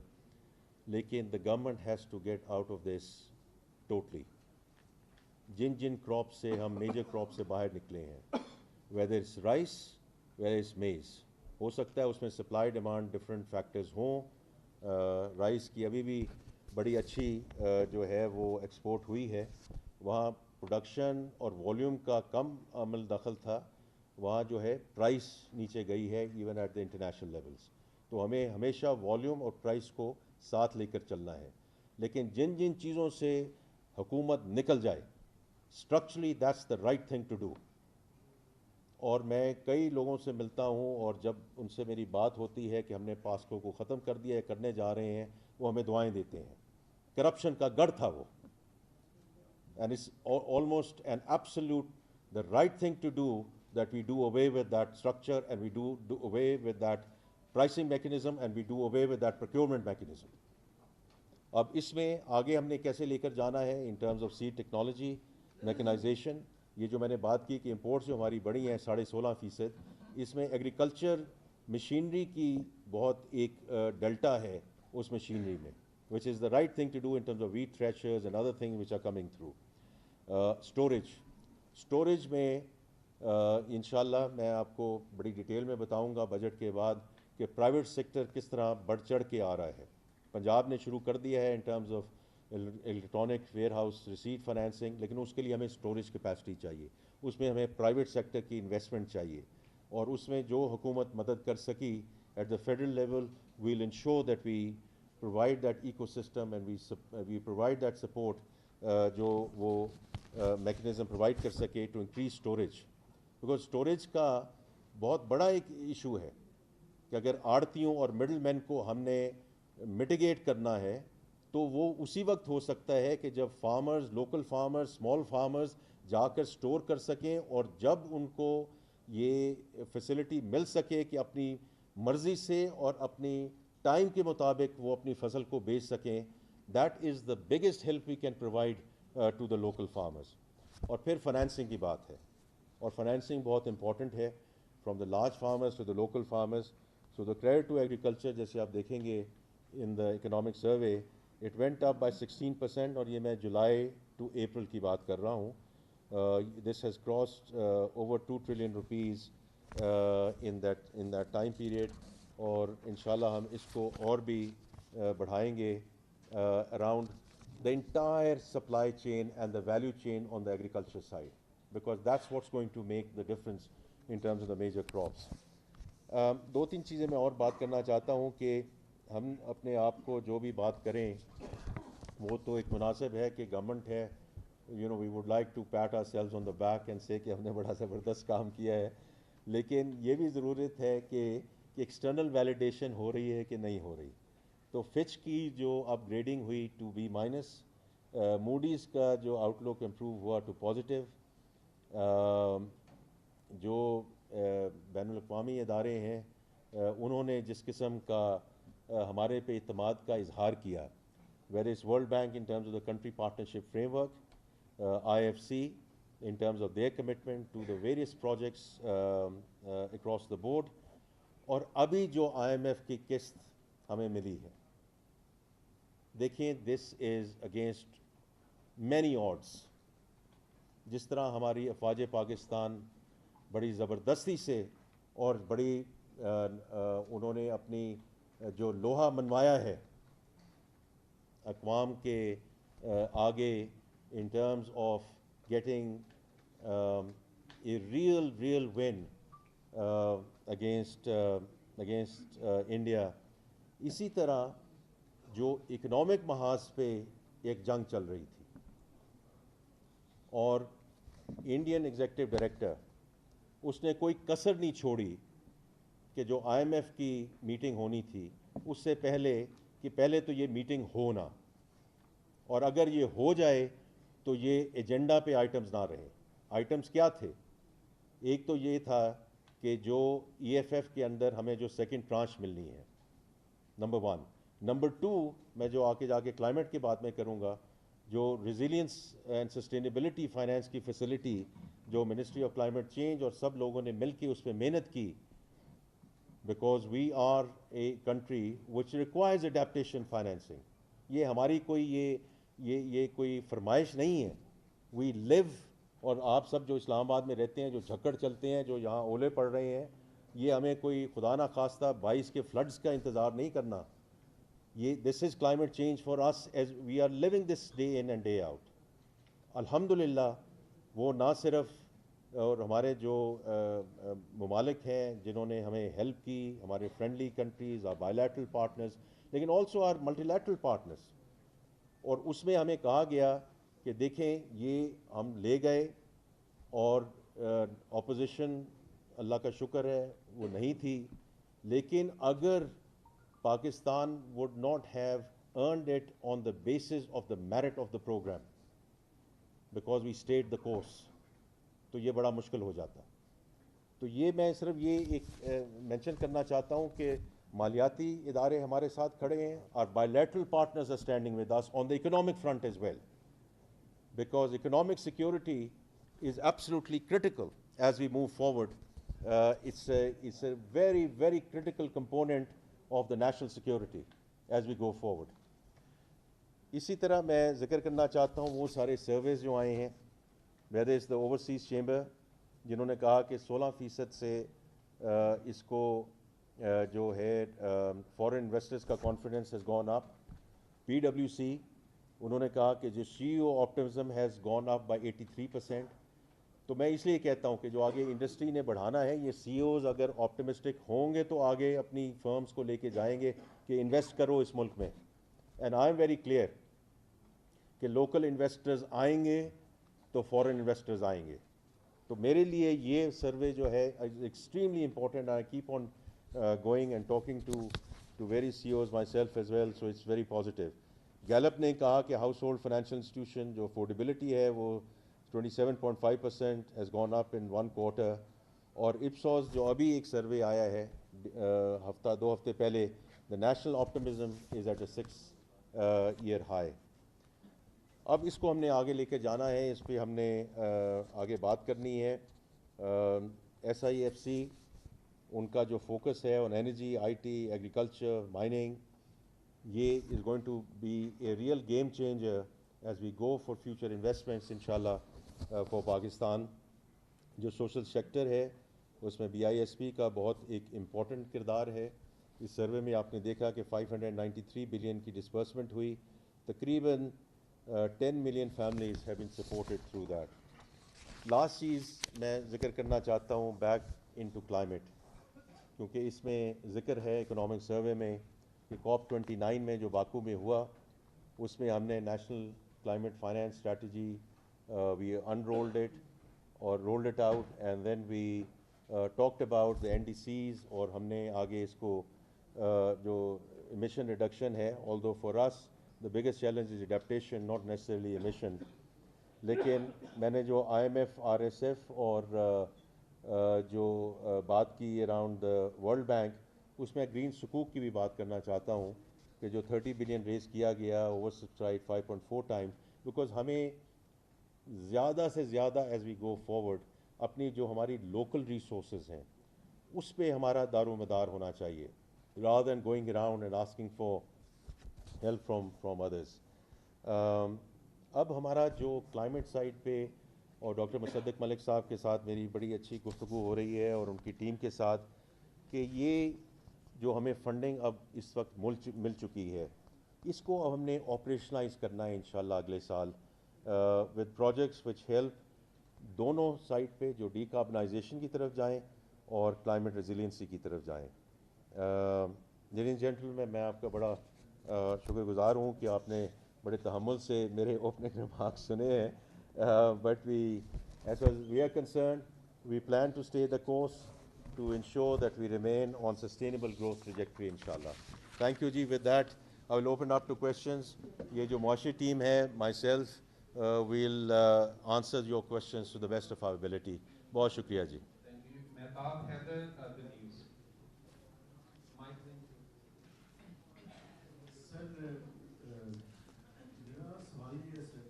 لیکن the government has to get out of this totally. جن کراپ سے ہم میجر کراپ سے باہر نکلے ہیں, whether it's rice, whether it's maize, ہو سکتا ہے اس میں سپلائی ڈیمانڈ ڈفرینٹ فیکٹرز ہوں. رائس کی ابھی بھی بڑی اچھی جو ہے وہ ایکسپورٹ ہوئی ہے, وہاں پروڈکشن اور والیوم کا کم عمل دخل تھا, وہاں جو ہے پرائس نیچے گئی ہے even at the international levels. تو ہمیں ہمیشہ والیوم اور پرائس کو ساتھ لے کر چلنا ہے. لیکن جن چیزوں سے حکومت نکل جائے structurally that's the right thing to do. اور میں کئی لوگوں سے ملتا ہوں اور جب ان سے میری بات ہوتی ہے کہ ہم نے پاسکو کو ختم کر دیا ہے, کرنے جا رہے ہیں, وہ ہمیں دعائیں دیتے ہیں. کرپشن کا گڑھ تھا وہ, and it's almost an absolute the right thing to do that we do away with that structure and we do away with that pricing mechanism and we do away with that procurement mechanism. اب اس میں آگے ہم نے کیسے لے کر جانا ہے in terms of seed technology, mechanization. یہ جو میں نے بات کی کہ امپورٹس جو ہماری بڑی ہیں 16.5%, اس میں ایگریکلچر مشینری کی بہت ایک ڈیلٹا ہے اس مشینری میں, which is the right thing to do in terms of wheat threshers and other things which are coming through. Storage میں انشاءاللہ میں آپ کو بڑی ڈیٹیل میں بتاؤں گا بجٹ کے بعد کہ پرائیویٹ سیکٹر کس طرح بڑھ چڑھ کے آ رہا ہے. پنجاب نے شروع کر دیا ہے in terms of electronic warehouse receipt financing, لیکن اس کے لیے ہمیں اسٹوریج کیپیسٹی چاہیے, اس میں ہمیں پرائیویٹ سیکٹر کی انویسٹمنٹ چاہیے, اور اس میں جو حکومت مدد کر سکی at the federal level we'll ensure that we provide that ecosystem and we provide that support جو وہ میکنزم پرووائڈ کر سکے to increase storage. Because storage کا بہت بڑا ایک ایشو ہے کہ اگر آڑتیوں اور مڈل مین کو ہم نے میٹیگیٹ کرنا ہے تو وہ اسی وقت ہو سکتا ہے کہ جب farmers, local farmers, small farmers جا کر اسٹور کر سکیں, اور جب ان کو یہ فیسلٹی مل سکے کہ اپنی مرضی سے اور اپنی ٹائم کے مطابق وہ اپنی فصل کو بیچ سکیں. That is the biggest help we can provide to the local farmers. اور پھر فائنینسنگ کی بات ہے, اور فائنینسنگ بہت امپورٹنٹ ہے from the large farmers to the local farmers. So the credit to agriculture جیسے آپ دیکھیں گے in the economic survey it went up by 16%, اور یہ میں جولائی ٹو اپریل کی بات کر رہا ہوں. This has crossed over 2 trillion rupees in that time period, اور انشاءاللہ ہم اس کو اور بھی بڑھائیں گے around the entire supply chain and the value chain on the agriculture side, because that's what's going to make the difference in terms of the major crops. دو تین چیزیں میں اور بات کرنا چاہتا ہوں کہ ہم اپنے آپ کو جو بھی بات کریں وہ تو ایک مناسب ہے کہ گورنمنٹ ہے, we would like to pat ourselves on the back and say کہ ہم نے بڑا زبردست کام کیا ہے, لیکن یہ بھی ضرورت ہے کہ ایکسٹرنل ویلیڈیشن ہو رہی ہے کہ نہیں ہو رہی. تو فچ کی جو اپ گریڈنگ ہوئی ٹو B-, موڈیز کا جو آؤٹ لک امپروو ہوا ٹو پازیٹیو, جو بین الاقوامی ادارے ہیں انہوں نے جس قسم کا ہمارے پہ اعتماد کا اظہار کیا, where is world bank in terms of the country partnership frame work, IFC in terms of their commitment to the various projects across the board, اور ابھی جو IMF کی قسط ہمیں ملی ہے دیکھیں دس از اگینسٹ مینی آڈس. جس طرح ہماری افواج پاکستان بڑی زبردستی سے اور بڑی انہوں نے اپنی جو لوہا منوایا ہے اقوام کے آگے in terms of getting a real win against India. اسی طرح جو اکنامک محاذ پہ ایک جنگ چل رہی تھی اور انڈین ایگزیکٹو ڈائریکٹر اس نے کوئی کسر نہیں چھوڑی کہ جو آئی ایم ایف کی میٹنگ ہونی تھی اس سے پہلے کہ پہلے تو یہ میٹنگ ہونا، اور اگر یہ ہو جائے تو یہ ایجنڈا پہ آئٹمز نہ رہے. آئٹمز کیا تھے؟ ایک تو یہ تھا کہ جو ای ایف ایف کے اندر ہمیں جو سیکنڈ ٹرانچ ملنی ہے، نمبر 1. نمبر 2 میں جو آگے جا کے کلائمیٹ کی بات میں کروں گا، جو ریزیلینس اینڈ سسٹینیبلٹی فائنانس کی فیسلٹی جو منسٹری آف کلائمیٹ چینج اور سب لوگوں نے مل کے اس پہ محنت کی، because we are a country which requires adaptation financing. یہ ہماری کوئی یہ کوئی فرمائش نہیں ہے. وی لیو. اور آپ سب جو اسلام آباد میں رہتے ہیں، جو جھکڑ چلتے ہیں، جو یہاں اولے پڑ رہے ہیں، یہ ہمیں کوئی خدا نہ خواستہ 22 کے فلڈز کا انتظار نہیں کرنا. یہ this is climate change for us as we are living this day in and day out. الحمدللہ وہ نہ صرف اور ہمارے جو ممالک ہیں جنہوں نے ہمیں ہیلپ کی، ہمارے فرینڈلی کنٹریز اور بائیلیٹرل پارٹنرز، لیکن also our multilateral partners. اور اس میں ہمیں کہا گیا کہ دیکھیں یہ ہم لے گئے، اور اپوزیشن اللہ کا شکر ہے وہ نہیں تھی، لیکن اگر Pakistan would not have earned it on the basis of the merit of the program because we stayed the course, تو یہ بڑا مشکل ہو جاتا. تو یہ میں صرف یہ ایک مینشن کرنا چاہتا ہوں کہ مالیاتی ادارے ہمارے ساتھ کھڑے ہیں، اور bilateral partners are standing with us on the economic front as well, because economic security is absolutely critical as we move forward. It's a very, very critical component of the national security as we go forward. اسی طرح میں ذکر کرنا چاہتا ہوں وہ سارے services جو آئے ہیں، whether it's the overseas chamber جنہوں نے کہا کہ 16% سے اس کو جو ہے فورن انویسٹرز کا confidence has gone up. P W C انہوں نے کہا کہ جو C O optimism has gone up by 83%. تو میں اس لیے کہتا ہوں کہ جو آگے انڈسٹری نے بڑھانا ہے، یہ سی اوز اگر آپٹمسٹک ہوں گے تو آگے اپنی فرمز کو لے کے جائیں گے کہ انویسٹ کرو اس ملک میں. And I am very clear کہ لوکل انویسٹرز آئیں گے تو فورن انویسٹرز آئیں گے. تو میرے لیے یہ سروے جو ہے extremely important. I keep on going and talking to various CEOs myself as well, so it's very positive. Gallup نے کہا کہ ہاؤس ہولڈ فائنینشیل انسٹیٹیوشن جو افورڈیبلٹی ہے وہ 27.5% has gone up in 1 quarter. اور اپسوس جو ابھی ایک سروے آیا ہے دو ہفتے پہلے، the national optimism is at a 6-year high. اب اس کو ہم نے آگے لے کے جانا ہے، اس پہ ہم نے آگے بات کرنی ہے. ایس آئی ایف سی ان کا جو فوکس ہے on energy, I T, agriculture, mining, یہ is going to be a real game changer as we go for future investments انشاءاللہ فار پاکستان. جو سوشل سیکٹر ہے اس میں بی آئی ایس پی کا بہت ایک امپورٹنٹ کردار ہے. اس سروے میں آپ نے دیکھا کہ 593 بلین کی ڈسبرسمنٹ ہوئی. تقریباً 10 million families have been supported through that. Last چیز میں ذکر کرنا چاہتا ہوں بیک ان ٹو کلائمیٹ، کیونکہ اس میں ذکر ہے اکنامک سروے میں کہ COP29 میں جو باکو میں ہوا اس میں ہم نے national climate finance strategy we unrolled it اور rolled it out, and then we talked about the NDCs، اور ہم نے آگے اس کو جو emission reduction ہے، although for us the biggest challenge is adaptation, not necessarily emission. لیکن میں نے جو IMF، RSF اور جو بات کی اراؤنڈ ورلڈ بینک، اس میں گرین سکوک کی بھی بات کرنا چاہتا ہوں کہ جو 30 بلین ریز کیا گیا، اوور سبسکرائب 5.4 ٹائم، بیکاز ہمیں زیادہ سے زیادہ ایز وی گو فارورڈ اپنی جو ہماری لوکل ریسورسز ہیں اس پہ ہمارا دار و مدار ہونا چاہیے، rather than going around and asking for help from others. اب ہمارا جو کلائمیٹ سائڈ پہ اور ڈاکٹر مصدق ملک صاحب کے ساتھ میری بڑی اچھی گفتگو ہو رہی ہے اور ان کی ٹیم کے ساتھ کہ یہ جو ہمیں فنڈنگ اب اس وقت مل چکی ہے اس کو اب ہم نے آپریشنلائز کرنا ہے انشاءاللہ اگلے سال ود پروجیکٹس وچ ہیلپ دونوں سائڈ پہ جو ڈی کاربنائزیشن کی طرف جائیں اور کلائمیٹ ریزیلینسی کی طرف جائیں. لیڈیز اینڈ جینٹل میں آپ کا بڑا شکر گزار ہوں کہ آپ نے بڑے تحمل سے میرے اوپننگ ریمارکس سنے ہیں. But as far as we are concerned, we plan to stay the course to ensure that we remain on sustainable growth trajectory, inshallah. Thank you, Ji. With that, I will open up to questions. یہ جو معاشی team ہے, myself, will answer your questions to the best of our ability. بہت شکریہ جی. Thank you. Mehtab Haider, The News. سر میرا سوال یہ ہے سر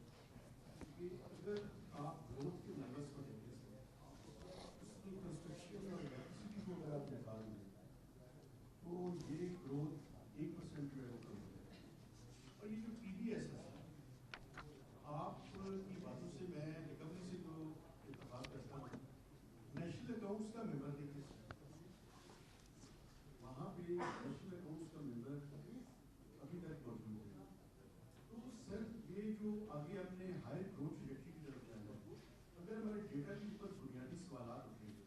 کہ اگر آپ گروتھ کے نمبرس کو دیکھیں سر اس کی کنسٹرکشن اور الیکٹریسٹی کو اگر آپ نکال دیں تو یہ گروتھ 1% جو ہے وہ کم ہے. اور یہ جو پی بی ایس ہے سر آپ کی باتوں سے میں ریکوری سے جو اتفاق کرتا ہوں نیشنل اکاؤنٹس کا ممبر دیکھیں سر وہاں پہ نیشنل اکاؤنٹس کا ممبر ابھی تک موجود ہے. تو سر یہ جو آگے ہم نے ہائی گروتھ ٹریجیکٹری کی طرف جانا ہے اگر ہمارے ڈیٹا کے اوپر بنیادی سوالات اٹھیں گے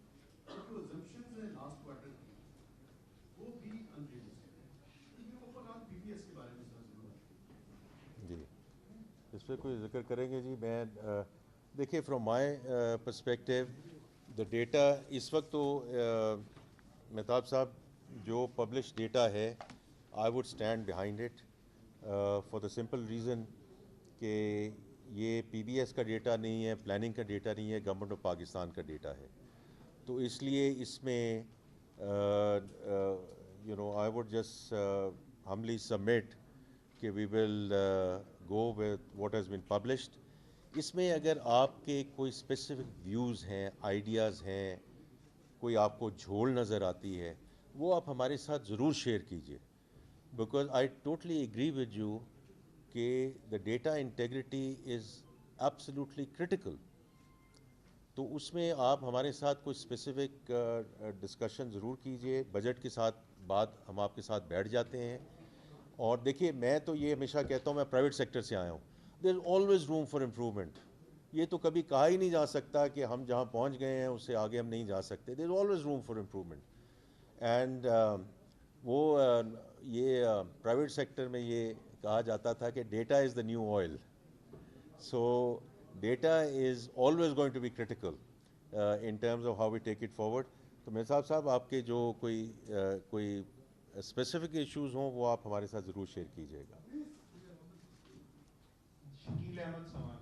اور جو ازمپشنز ہیں لاسٹ کوارٹر کی وہ بھی انریلسٹک ہیں. یہ اوپر آپ پی بی ایس کے بارے میں سر ضرور جی اس پہ کوئی ذکر کریں گے جی. میں دیکھیے from my perspective the data اس وقت تو مہتاب صاحب جو پبلش ڈیٹا ہے I would stand behind it for the simple reason کہ یہ پی بی ایس کا ڈیٹا نہیں ہے, پلاننگ کا ڈیٹا نہیں ہے, گورنمنٹ آف پاکستان کا ڈیٹا ہے. تو اس لیے اس میں I would just humbly submit کہ we will go with what has been published. اس میں اگر آپ کے کوئی اسپیسیفک ویوز ہیں, آئیڈیاز ہیں, کوئی آپ کو جھول نظر آتی ہے وہ آپ ہمارے ساتھ ضرور شیئر کیجیے, because I totally agree with you کہ the data integrity is absolutely critical. تو اس میں آپ ہمارے ساتھ کوئی اسپیسیفک ڈسکشن ضرور کیجیے. بجٹ کے ساتھ بعد ہم آپ کے ساتھ بیٹھ جاتے ہیں. اور دیکھیے میں تو یہ ہمیشہ کہتا ہوں, میں پرائیویٹ سیکٹر سے آیا ہوں, there is always room for improvement. یہ تو کبھی کہا ہی نہیں جا سکتا کہ ہم جہاں پہنچ گئے ہیں اس سے آگے ہم نہیں جا سکتے. There is always room for improvement. And وہ یہ پرائیویٹ سیکٹر میں یہ کہا جاتا تھا کہ data is the new oil. So data is always going to be critical in terms of how we take it forward. تو میرے صاحب آپ کے جو کوئی اسپیسیفک ایشوز ہوں وہ آپ ہمارے ساتھ ضرور شیئر کیجیے گا. شکیل احمد سوانی.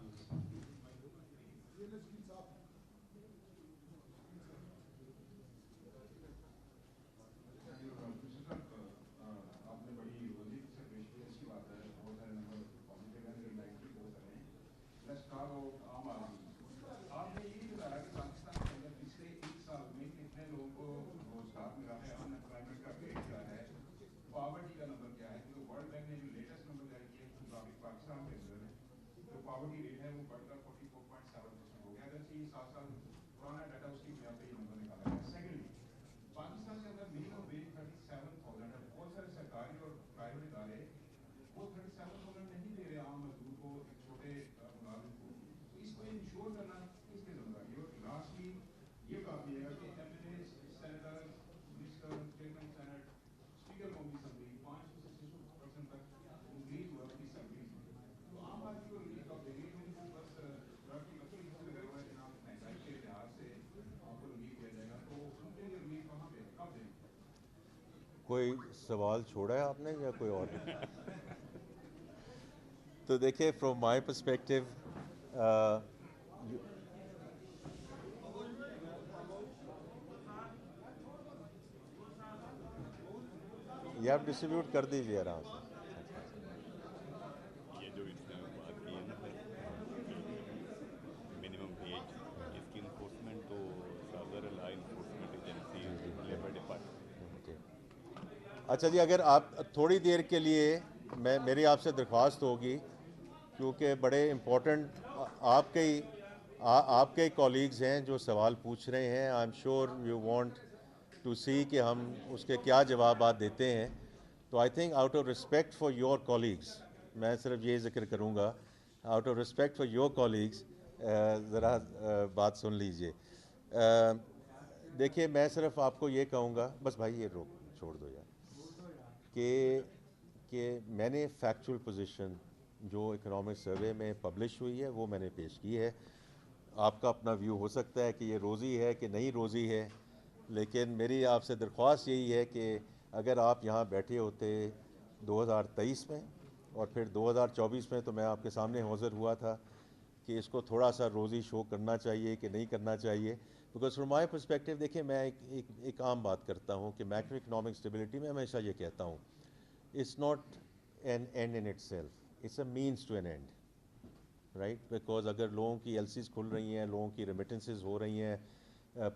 پاورٹی ریٹ ہے وہ بڑھ کر 44.7% ہو گیا. اگر یہ 7 سال پرانا ڈاٹا اس کی بنا پہ یہ نمبر نکالا گیا. سیکنڈلی پاکستان کے اندر منیمم ویج 37,000 ہے. بہت سارے سرکاری اور پرائیویٹ ادارے وہ 37,000 نہیں دے رہے عام مزدور کو, ایک چھوٹے ملازم کو. تو اس کو انشور کرنا کس کے ذمہ داری ہے؟ اور لاسٹلی یہ کافی ہے کہ M L A, senator, minister, chairman senate, speaker قومی اسمبلی 500 سے 600% تک انکریز ہوا اس کی سیلری میں. تو عام آدمی کو ریلیف کب دیں گے؟ کیونکہ بس ڈرگ کی لکڑی اس میں لگا ہوا ہے جناب, مہنگائی کے لحاظ سے آپ کو ریلیف دیا جائے گا. تو ان کے لیے ریلیف کہاں پہ کب دیں گے؟ کوئی سوال چھوڑا ہے آپ نے یا کوئی اور؟ تو دیکھیے فرام مائی پرسپیکٹیو یہ آپ ڈسٹریبیوٹ کر دیجیے آرام سے. یہ جو اس نے بات کی ہے نا منیمم ایج, اس کی انفورسمنٹ تو صدر law enforcement agency labour department. اچھا جی, اگر آپ تھوڑی دیر کے لیے میری آپ سے درخواست ہوگی کیونکہ بڑے امپورٹنٹ آپ کے کولیگز ہیں جو سوال پوچھ رہے ہیں. I am sure you want to see کہ ہم اس کے کیا جوابات دیتے ہیں. تو I think out of respect for your colleagues میں صرف یہ ذکر کروں گا, out of respect for your colleagues ذرا بات سن لیجئے. دیکھیے میں صرف آپ کو یہ کہوں گا, بس بھائی یہ روک چھوڑ دو یار, کہ میں نے فیکچول پوزیشن جو اکنامک سروے میں پبلش ہوئی ہے وہ میں نے پیش کی ہے. آپ کا اپنا ویو ہو سکتا ہے کہ یہ روزی ہے کہ نہیں روزی ہے, لیکن میری آپ سے درخواست یہی ہے کہ اگر آپ یہاں بیٹھے ہوتے 2023 میں اور پھر 2024 میں, تو میں آپ کے سامنے حاضر ہوا تھا کہ اس کو تھوڑا سا روزی شو کرنا چاہیے کہ نہیں کرنا چاہیے. بیکاز فرام مائی پرسپیکٹیو دیکھیں میں ایک عام بات کرتا ہوں کہ میکرو اکنامک اسٹیبلٹی میں ہمیشہ یہ کہتا ہوں, it's not an end in itself, it's a means to an end, right. Because اگر لوگوں کی ایل سیز کھل رہی ہیں, لوگوں کی ریمیٹنسز ہو رہی ہیں,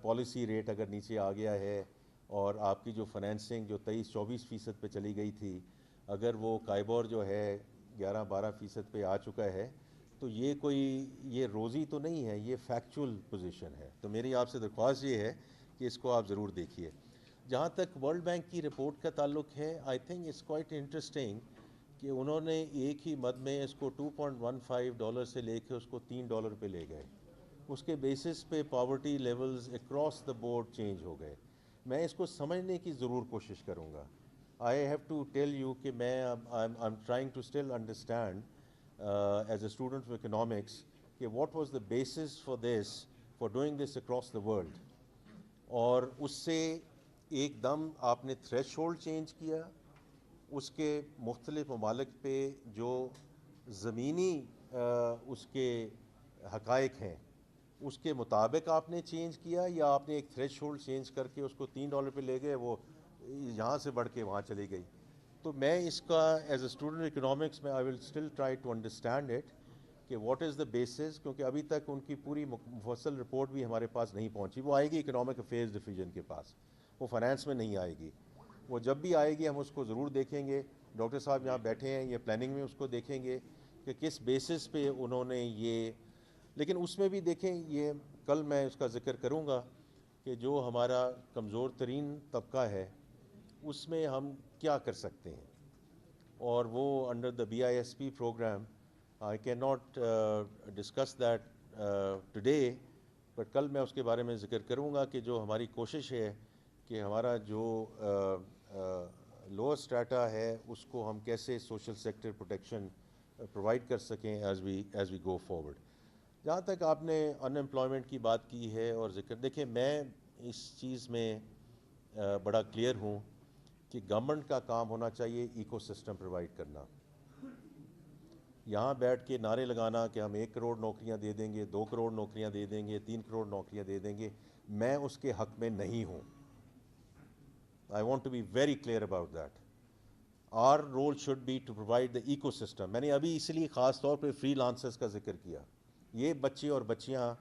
پالیسی ریٹ اگر نیچے آ گیا ہے, اور آپ کی جو فنانسنگ جو 23-24% پہ چلی گئی تھی, اگر وہ کائبور جو ہے 11-12% پہ آ چکا ہے, تو یہ روزی تو نہیں ہے, یہ فیکچول پوزیشن ہے. تو میری آپ سے درخواست یہ ہے کہ اس کو آپ ضرور دیکھیے. جہاں تک ورلڈ بینک کی رپورٹ کا تعلق ہے, I think it's quite interesting کہ انہوں نے ایک ہی مد میں اس کو $2.15 سے لے کے اس کو $3 پہ لے گئے. اس کے بیسس پہ poverty levels across the board change ہو گئے. میں اس کو سمجھنے کی ضرور کوشش کروں گا. I have to tell you کہ میں I am trying to still understand as a student of economics کہ what was the basis for this, for doing this across the world. اور اس سے ایک دم آپ نے تھریش ہولڈ چینج کیا, اس کے مختلف ممالک پہ جو زمینی اس کے حقائق ہیں اس کے مطابق آپ نے چینج کیا, یا آپ نے ایک تھریش ہولڈ چینج کر کے اس کو $3 پہ لے گئے, وہ یہاں سے بڑھ کے وہاں چلی گئی. تو میں اس کا ایز اے اسٹوڈنٹ اکنامکس میں I will still try to understand it کہ واٹ از دا بیسس, کیونکہ ابھی تک ان کی پوری مفصل رپورٹ بھی ہمارے پاس نہیں پہنچی. وہ آئے گی اکنامک افیئرز ڈویژن کے پاس, وہ فائنانس میں نہیں آئے گی. وہ جب بھی آئے گی ہم اس کو ضرور دیکھیں گے. ڈاکٹر صاحب یہاں بیٹھے ہیں, یہ پلاننگ میں اس کو دیکھیں گے کہ کس بیسس پہ انہوں نے یہ. لیکن اس میں بھی دیکھیں, یہ کل میں اس کا ذکر کروں گا کہ جو ہمارا کمزور ترین طبقہ ہے اس میں ہم کیا کر سکتے ہیں, اور وہ under the BISP programme. I can not discuss that today, but کل میں اس کے بارے میں ذکر کروں گا کہ جو ہماری کوشش ہے کہ ہمارا جو لوور اسٹریٹا ہے اس کو ہم کیسے سوشل سیکٹر پروٹیکشن پرووائڈ کر سکیں ایز وی گو فارورڈ. جہاں تک آپ نے ان امپلائمنٹ کی بات کی ہے اور ذکر, دیکھیں میں اس چیز میں بڑا کلیئر ہوں کہ گورنمنٹ کا کام ہونا چاہیے ایکو سسٹم پرووائڈ کرنا. یہاں بیٹھ کے نعرے لگانا کہ ہم 1 کروڑ نوکریاں دے دیں گے, 2 کروڑ نوکریاں دے دیں گے, 3 کروڑ نوکریاں دے دیں گے, میں اس کے حق میں نہیں ہوں. I want to be very clear about that. Our role should be to provide the ecosystem. میں نے ابھی اس لیے خاص طور پہ فری لانسرز کا ذکر کیا. یہ بچے اور بچیاں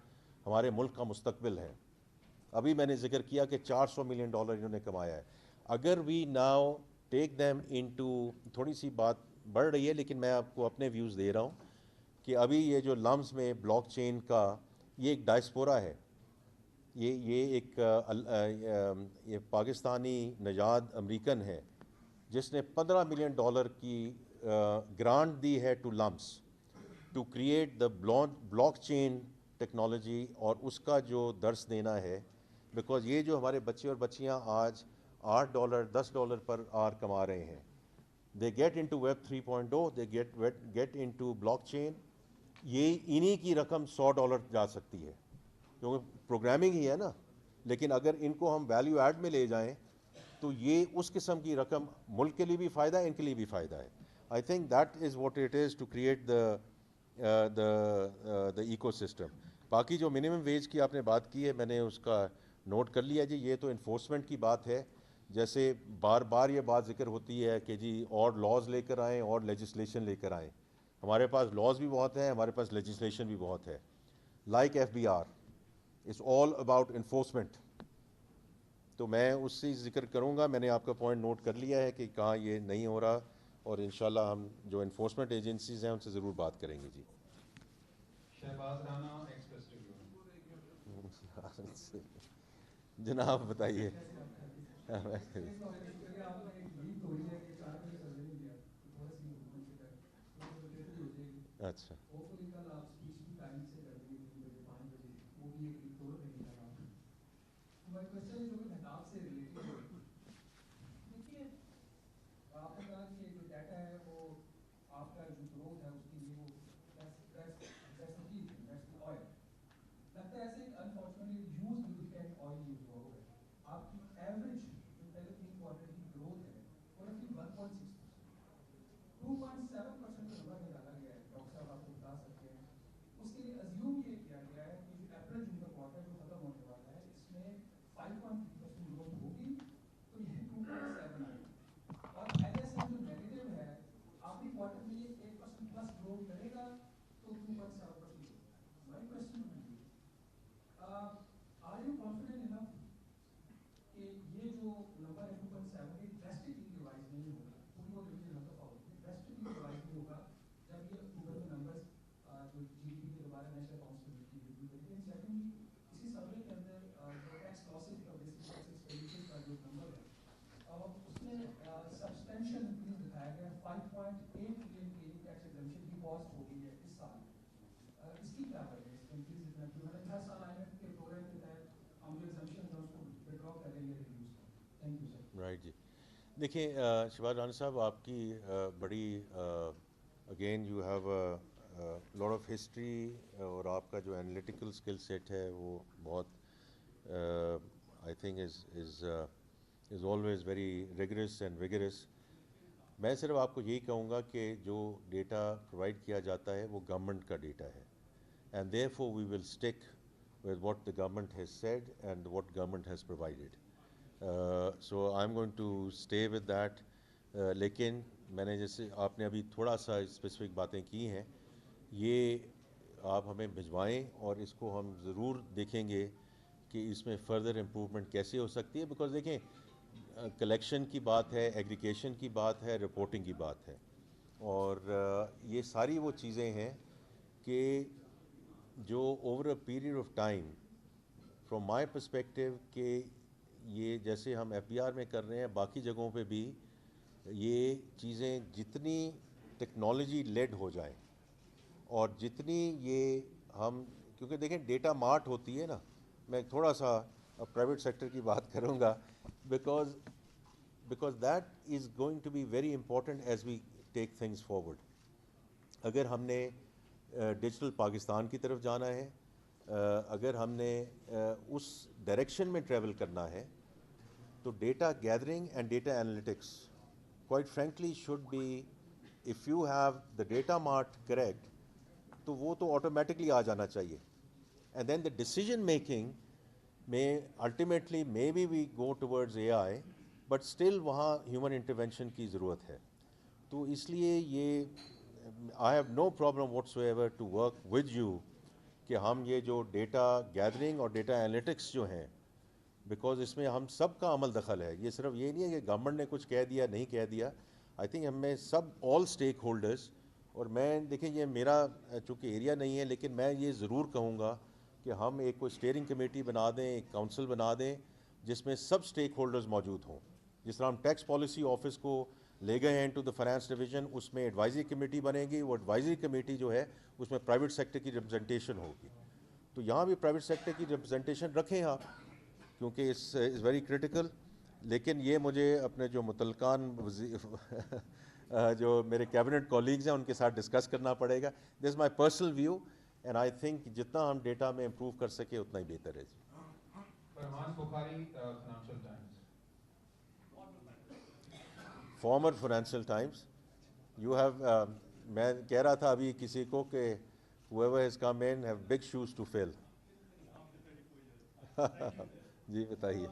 ہمارے ملک کا مستقبل ہے. ابھی میں نے ذکر کیا کہ $400 ملین انہوں نے کمایا ہے. اگر we now take them into, تھوڑی سی بات بڑھ رہی ہے لیکن میں آپ کو اپنے ویوز دے رہا ہوں کہ ابھی یہ جو لمز میں بلاک چین کا یہ ایک ڈائسپورا ہے. یہ ایک یہ پاکستانی نژاد امریکن ہے جس نے $15 ملین کی گرانٹ دی ہے to LUMS to create the blockchain technology, اور اس کا جو درس دینا ہے. بیکاز یہ جو ہمارے بچے اور بچیاں آج $8 $10 پر آر کما رہے ہیں, they get into web 3.0, they get into blockchain. یہ انہی کی رقم $100 جا سکتی ہے کیونکہ پروگرامنگ ہی ہے نا. لیکن اگر ان کو ہم ویلیو ایڈ میں لے جائیں تو یہ اس قسم کی رقم ملک کے لیے بھی فائدہ ہے, ان کے لیے بھی فائدہ ہے. I think that is what it is to create the ecosystem. باقی جو منیمم ویج کی آپ نے بات کی ہے میں نے اس کا نوٹ کر لیا جی. یہ تو انفورسمنٹ کی بات ہے, جیسے بار بار یہ بات ذکر ہوتی ہے کہ جی اور لاز لے کر آئیں اور لیجسلیشن لے کر آئیں. ہمارے پاس لاز بھی بہت ہیں, ہمارے پاس لیجسلیشن بھی بہت ہے. Like FBR It's all about enforcement. تو میں اس سے ذکر کروں گا. میں نے آپ کا پوائنٹ نوٹ کر لیا ہے کہ کہاں یہ نہیں ہو رہا, اور انشاءاللہ ہم جو انفورسمنٹ ایجنسیز ہیں ان سے ضرور بات کریں گے جی. Shahbaz Rana ex president. جناب بتائیے. اچھا رائٹ جی. دیکھیں شہباز رانا صاحب آپ کی بڑی again you have lot of history اور آپ کا جو انالیٹیکل اسکل سیٹ ہے وہ بہت I think is always very rigorous and vigorous. میں صرف آپ کو یہی کہوں گا کہ جو ڈیٹا پرووائڈ کیا جاتا ہے وہ گورنمنٹ کا ڈیٹا ہے and therefore we will stick with what the government has said and what government has provided. So I am going to stay with that. لیکن میں نے جیسے آپ نے ابھی تھوڑا سا اسپیسیفک باتیں کی ہیں یہ آپ ہمیں بھجوائیں اور اس کو ہم ضرور دیکھیں گے کہ اس میں فردر امپروومنٹ کیسے ہو سکتی ہے. بیکاز دیکھیں کلیکشن کی بات ہے, ایگریگیشن کی بات ہے, رپورٹنگ کی بات ہے, اور یہ ساری وہ چیزیں ہیں کہ جو over a period of time from my perspective کہ یہ جیسے ہم ایف بی آر میں کر رہے ہیں باقی جگہوں پہ بھی یہ چیزیں جتنی ٹیکنالوجی لیڈ ہو جائیں اور جتنی یہ ہم کیونکہ دیکھیں ڈیٹا مارٹ ہوتی ہے نا, میں تھوڑا سا پرائیویٹ سیکٹر کی بات کروں گا because that is going to be very important as we take things forward. اگر ہم نے ڈیجیٹل پاکستان کی طرف جانا ہے, اگر ہم نے اس ڈائریکشن میں ٹریول کرنا ہے تو data gathering and data analytics quite frankly should be, if you have the data mart correct تو وہ تو آٹومیٹکلی آ جانا چاہیے. And then the decision making میں ultimately maybe we go towards A I but still وہاں human intervention کی ضرورت ہے. تو اس لیے یہ I have no problem whatsoever to work with you کہ ہم یہ جو ڈیٹا گیدرنگ اور ڈیٹا انالیٹکس جو ہیں بیکاز اس میں ہم سب کا عمل دخل ہے. یہ صرف یہ نہیں ہے کہ گورنمنٹ نے کچھ کہہ دیا نہیں کہہ دیا. آئی تھنک ہم میں سب آل اسٹیک ہولڈرز, اور میں دیکھیں یہ میرا چونکہ ایریا نہیں ہے لیکن میں یہ ضرور کہوں گا کہ ہم ایک کوئی اسٹیئرنگ کمیٹی بنا دیں, ایک کونسل بنا دیں جس میں سب اسٹیک ہولڈرز موجود ہوں. جس طرح ہم ٹیکس پالیسی آفس کو لے گئے ہیں ٹو دا فائنانس ڈویژن, اس میں ایڈوائزری کمیٹی بنے گی. وہ ایڈوائزری کمیٹی جو ہے اس میں پرائیویٹ سیکٹر کی ریپرزنٹیشن ہوگی. تو یہاں بھی پرائیویٹ سیکٹر کی ریپرزنٹیشن رکھیں آپ کیونکہ اس از ویری کرٹیکل. لیکن یہ مجھے اپنے جو متعلقان جو میرے کیبنٹ کولیگز ہیں ان کے ساتھ ڈسکس کرنا پڑے گا. This is my personal view and I think جتنا ہم ڈیٹا میں امپروو کر سکیں اتنا ہی بہتر ہے. جی Farman Bukhari financial times. Former financial times. You have میں کہہ رہا تھا ابھی کسی کو کہ whoever has come in have big shoes to fill. جی بتائیے.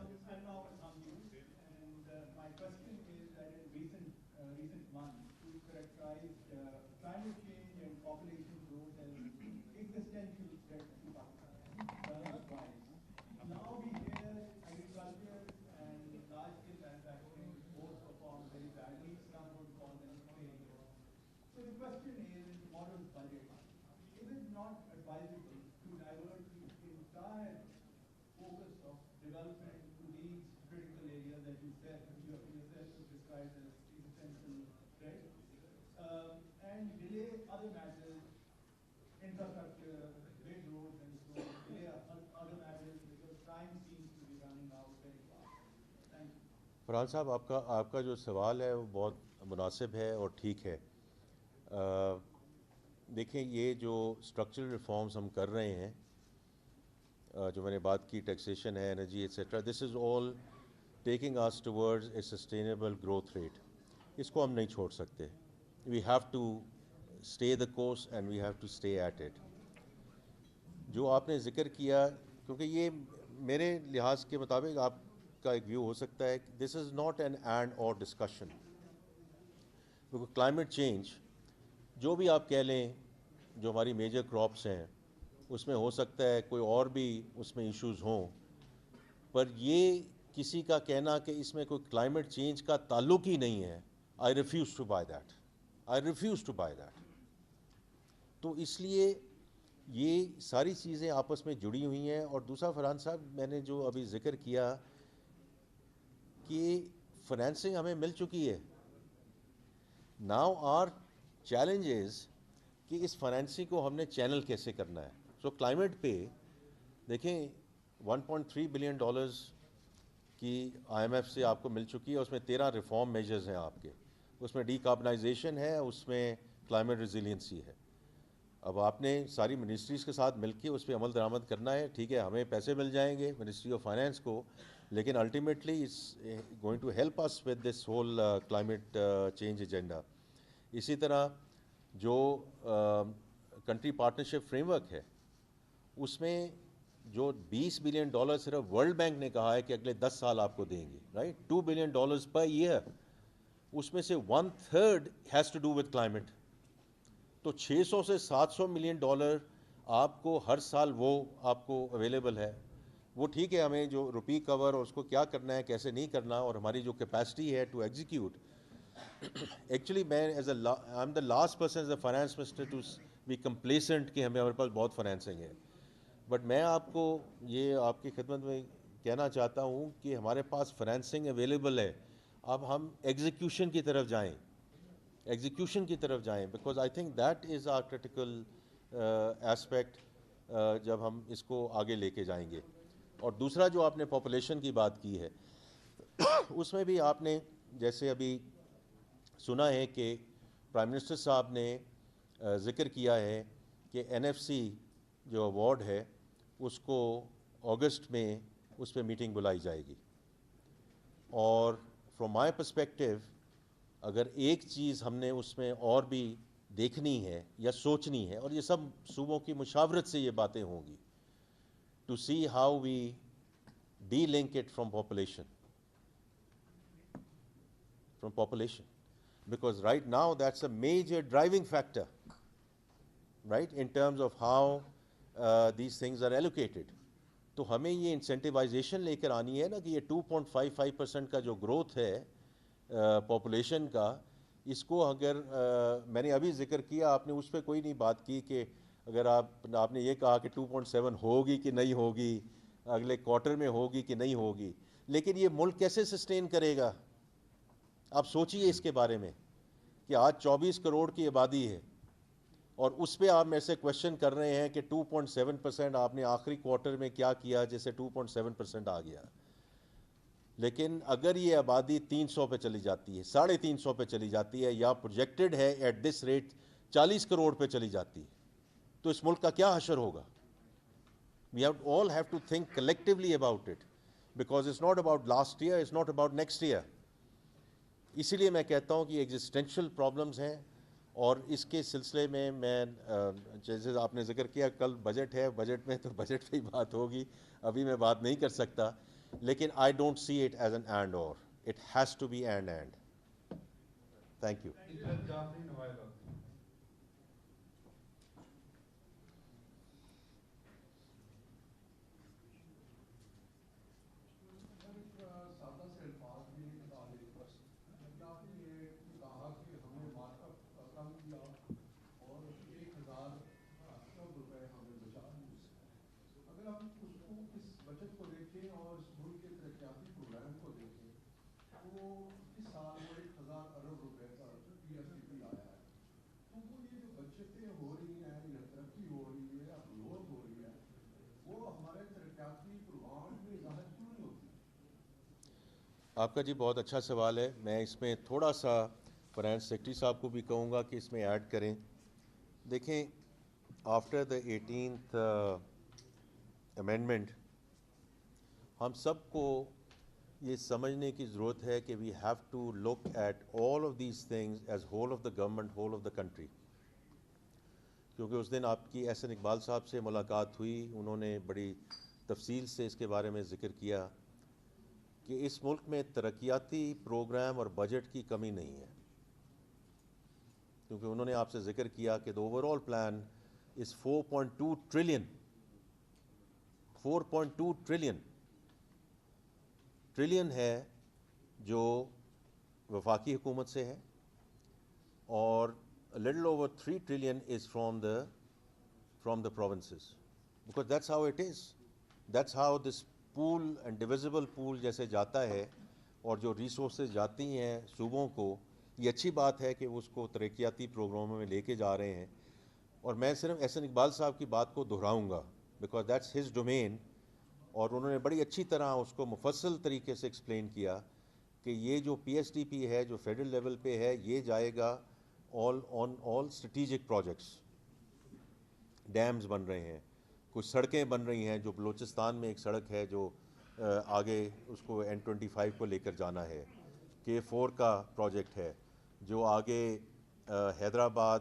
not advisable to divert the entire focus of development to these critical areas that you said, you yourself have described as essential, right? And delay other matters, infrastructure, big roads and so on, delay other matters because time seems to be running out very fast. Thank you. Farhan صاحب آپ کا جو سوال ہے وہ بہت مناسب ہے اور ٹھیک ہے. دیکھیں یہ جو اسٹرکچرل ریفارمز ہم کر رہے ہیں, جو میں نے بات کی, ٹیکسیشن ہے, energy etcetera, this is all taking us towards a sustainable growth rate. اس کو ہم نہیں چھوڑ سکتے. We have to stay the course and we have to stay at it. جو آپ نے ذکر کیا, کیونکہ یہ میرے لحاظ کے مطابق آپ کا ایک ویو ہو سکتا ہے, this is not an end اور ڈسکشن. کیونکہ کلائمیٹ چینج جو بھی آپ کہہ لیں, جو ہماری میجر کراپس ہیں اس میں ہو سکتا ہے کوئی اور بھی اس میں ایشوز ہوں, پر یہ کسی کا کہنا کہ اس میں کوئی کلائمیٹ چینج کا تعلق ہی نہیں ہے, I refuse to buy that. I refuse to buy that. تو اس لیے یہ ساری چیزیں آپس میں جڑی ہوئی ہیں. اور دوسرا فرحان صاحب, میں نے جو ابھی ذکر کیا کہ فنانسنگ ہمیں مل چکی ہے. ناؤ آر چیلنج از کہ اس فنانسنگ کو ہم نے چینل کیسے کرنا ہے. سو کلائمیٹ پہ دیکھیں 1.3 بلین ڈالرز کی آئی ایم ایف سے آپ کو مل چکی ہے. اس میں 13 ریفارم میجرز ہیں آپ کے. اس میں ڈی کاربنائزیشن ہے, اس میں کلائمیٹ ریزیلینسی ہے. اب آپ نے ساری منسٹریز کے ساتھ مل کے اس پہ عمل درآمد کرنا ہے. ٹھیک ہے, ہمیں پیسے مل جائیں گے منسٹری آف فائنینس کو, لیکن ultimately it's going to help us with this whole climate change agenda. اسی طرح جو کنٹری پارٹنرشپ فریم ورک ہے, اس میں جو 20 بلین ڈالر صرف ورلڈ بینک نے کہا ہے کہ اگلے 10 سال آپ کو دیں گے, right, 2 billion dollars per year, اس میں سے 1/3 has to do with climate. تو 600 سے 700 ملین ڈالر آپ کو ہر سال وہ آپ کو اویلیبل ہے. وہ ٹھیک ہے, ہمیں جو روپی کور اور اس کو کیا کرنا ہے کیسے نہیں کرنا, اور ہماری جو کیپیسٹی ہے ٹو ایگزیکیوٹ. ایکچولی میں I am the last person as a finance minister to be complacent کہ ہمارے پاس بہت فائنینسنگ ہے. بٹ میں آپ کو یہ آپ کی خدمت میں کہنا چاہتا ہوں کہ ہمارے پاس فائنینسنگ اویلیبل ہے. اب ہم ایگزیکیوشن کی طرف جائیں, ایگزیکیوشن کی طرف جائیں, because I think that is our critical aspect جب ہم اس کو آگے لے کے جائیں گے. اور دوسرا جو آپ نے پاپولیشن کی بات کی ہے, اس میں بھی آپ نے جیسے ابھی سنا ہے کہ پرائم منسٹر صاحب نے ذکر کیا ہے کہ این ایف سی جو ایوارڈ ہے اس کو اگست میں اس پہ میٹنگ بلائی جائے گی. اور فرام مائی پرسپیکٹیو اگر ایک چیز ہم نے اس میں اور بھی دیکھنی ہے یا سوچنی ہے, اور یہ سب صوبوں کی مشاورت سے یہ باتیں ہوں گی, to see how we delink it from population. Because right now that's a major driving factor, right, in terms of how these things are allocated. تو ہمیں یہ انسینٹیوائزیشن لے کر آنی ہے نا کہ یہ 2.55% کا جو گروتھ ہے پاپولیشن کا, اس کو اگر میں نے ابھی ذکر کیا, آپ نے اس پہ کوئی نہیں بات کی کہ اگر آپ نے یہ کہا کہ 2.7 ہوگی کہ نہیں ہوگی, اگلے کوارٹر میں ہوگی کہ نہیں ہوگی, لیکن یہ ملک کیسے سسٹین کرے گا. آپ سوچئے اس کے بارے میں کہ آج 24 کروڑ کی آبادی ہے, اور اس پہ آپ میرے سے کوشچن کر رہے ہیں کہ 2.7% آپ نے آخری کوارٹر میں کیا کیا جیسے 2.7% آ گیا. لیکن اگر یہ آبادی 300 پہ چلی جاتی ہے, 350 پہ چلی جاتی ہے, یا پروجیکٹڈ ہے ایٹ دس ریٹ 40 کروڑ پہ چلی جاتی ہے, تو اس ملک کا کیا حشر ہوگا. We all have to think collectively about it, because it's not about last year, it's not about next year. اسی لیے میں کہتا ہوں کہ ایگزسٹینشیل پرابلمز ہیں, اور اس کے سلسلے میں جیسے آپ نے ذکر کیا کل بجٹ ہے, بجٹ میں تو بجٹ پہ ہی بات ہوگی, ابھی میں بات نہیں کر سکتا, لیکن I don't see it as an end اور, it has to be end. Thank you. سادہ سے الفاظ میں ایک سوال ہے. آپ نے یہ کہا کہ ہم نے مارک اپ کم کیا اور 1,000 ارب روپے وہ اس سال وہ 1000 ارب روپے کا پی ایس ڈی پی آیا ہے. تو وہ یہ جو بچتیں ہو رہی ہیں یا ترقی ہو رہی ہے یا گروتھ ہو رہی ہے وہ ہمارے ترقیاتی پروگرام میں ظاہر کیوں نہیں ہوتی؟ آپ کا جی بہت اچھا سوال ہے. میں اس میں تھوڑا سا فائنانس سیکرٹری صاحب کو بھی کہوں گا کہ اس میں ایڈ کریں. دیکھیں آفٹر دا 18th امینڈمنٹ ہم سب کو یہ سمجھنے کی ضرورت ہے کہ we have to look at all of these things as whole of the government, whole of the country. کیونکہ اس دن آپ کی احسن اقبال صاحب سے ملاقات ہوئی, انہوں نے بڑی تفصیل سے اس کے بارے میں ذکر کیا کہ اس ملک میں ترقیاتی پروگرام اور بجٹ کی کمی نہیں ہے. کیونکہ انہوں نے آپ سے ذکر کیا کہ the overall plan is 4.2 trillion. 4.2 trillion ہے جو وفاقی حکومت سے ہے, اور little over 3 trillion is from the provinces, because that's how it is. That's how this pool and divisible pool جیسے جاتا ہے اور جو ریسورسز جاتی ہیں صوبوں کو, یہ اچھی بات ہے کہ اس کو ترقیاتی پروگراموں میں لے کے جا رہے ہیں. اور میں صرف احسن اقبال صاحب کی بات کو دہراؤں گا بیکاز دیٹس ہز ڈومین, اور انہوں نے بڑی اچھی طرح اس کو مفصل طریقے سے ایکسپلین کیا کہ یہ جو پی ایس ڈی پی ہے جو فیڈرل لیول پہ ہے یہ جائے گا آل اسٹریٹیجک پروجیکٹس. ڈیمز بن رہے ہیں, کچھ سڑکیں بن رہی ہیں, جو بلوچستان میں ایک سڑک ہے جو آگے اس کو N25 کو لے کر جانا ہے, K4 کا پروجیکٹ ہے جو آگے حیدرآباد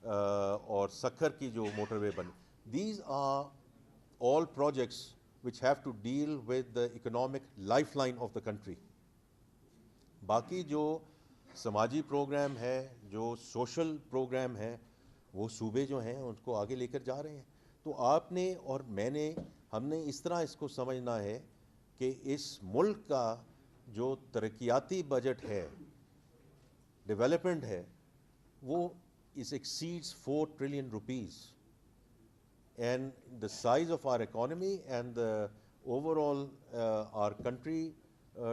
اور سکھر کی جو موٹر وے بن. These are all projects which have to deal with the economic lifeline of the country. باقی جو سماجی پروگرام ہے, جو سوشل پروگرام ہے, وہ صوبے جو ہیں ان کو آگے لے کر جا رہے ہیں. تو آپ نے اور میں نے, ہم نے اس طرح اس کو سمجھنا ہے کہ اس ملک کا جو ترقیاتی بجٹ ہے, ڈیولپمنٹ ہے, وہ is exceeds 4 trillion rupees. And the size of our economy and the overall our country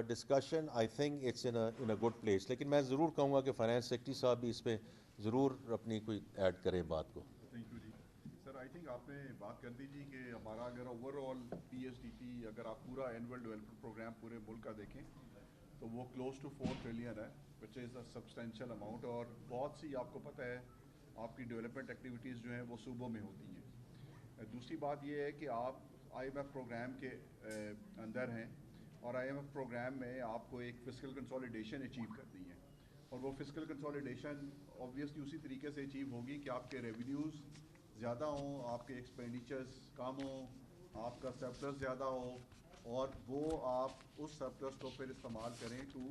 discussion, I think it's in a good place. لیکن میں ضرور کہوں گا کہ فائنانس سیکرٹری صاحب بھی اس پہ ضرور اپنی کوئی ایڈ کریں بات کو. تھینک یو جی. سر آئی تھنک آپ نے بات کر دی جی کہ ہمارا اگر overall P S D P اگر آپ پورا اینول ڈیولپمنٹ پروگرام پورے ملک کا دیکھیں تو وہ کلوز ٹو 4 ٹریلین ہے, وچ از اے سبسٹینشیل اماؤنٹ. اور بہت سی آپ کو پتہ ہے آپ کی ڈیولپمنٹ ایکٹیویٹیز جو ہیں وہ صوبوں میں ہوتی ہیں. دوسری بات یہ ہے کہ آپ آئی ایم ایف پروگرام کے اندر ہیں, اور آئی ایم ایف پروگرام میں آپ کو ایک فسکل کنسالیڈیشن اچیو کرنی ہے, اور وہ فسکل کنسالیڈیشن اوبویسلی اسی طریقے سے اچیو ہوگی کہ آپ کے ریونیوز زیادہ ہوں, آپ کے ایکسپینڈیچرز کم ہوں, آپ کا سرپلس زیادہ ہو, اور وہ آپ اس سرپلس کو پھر استعمال کریں to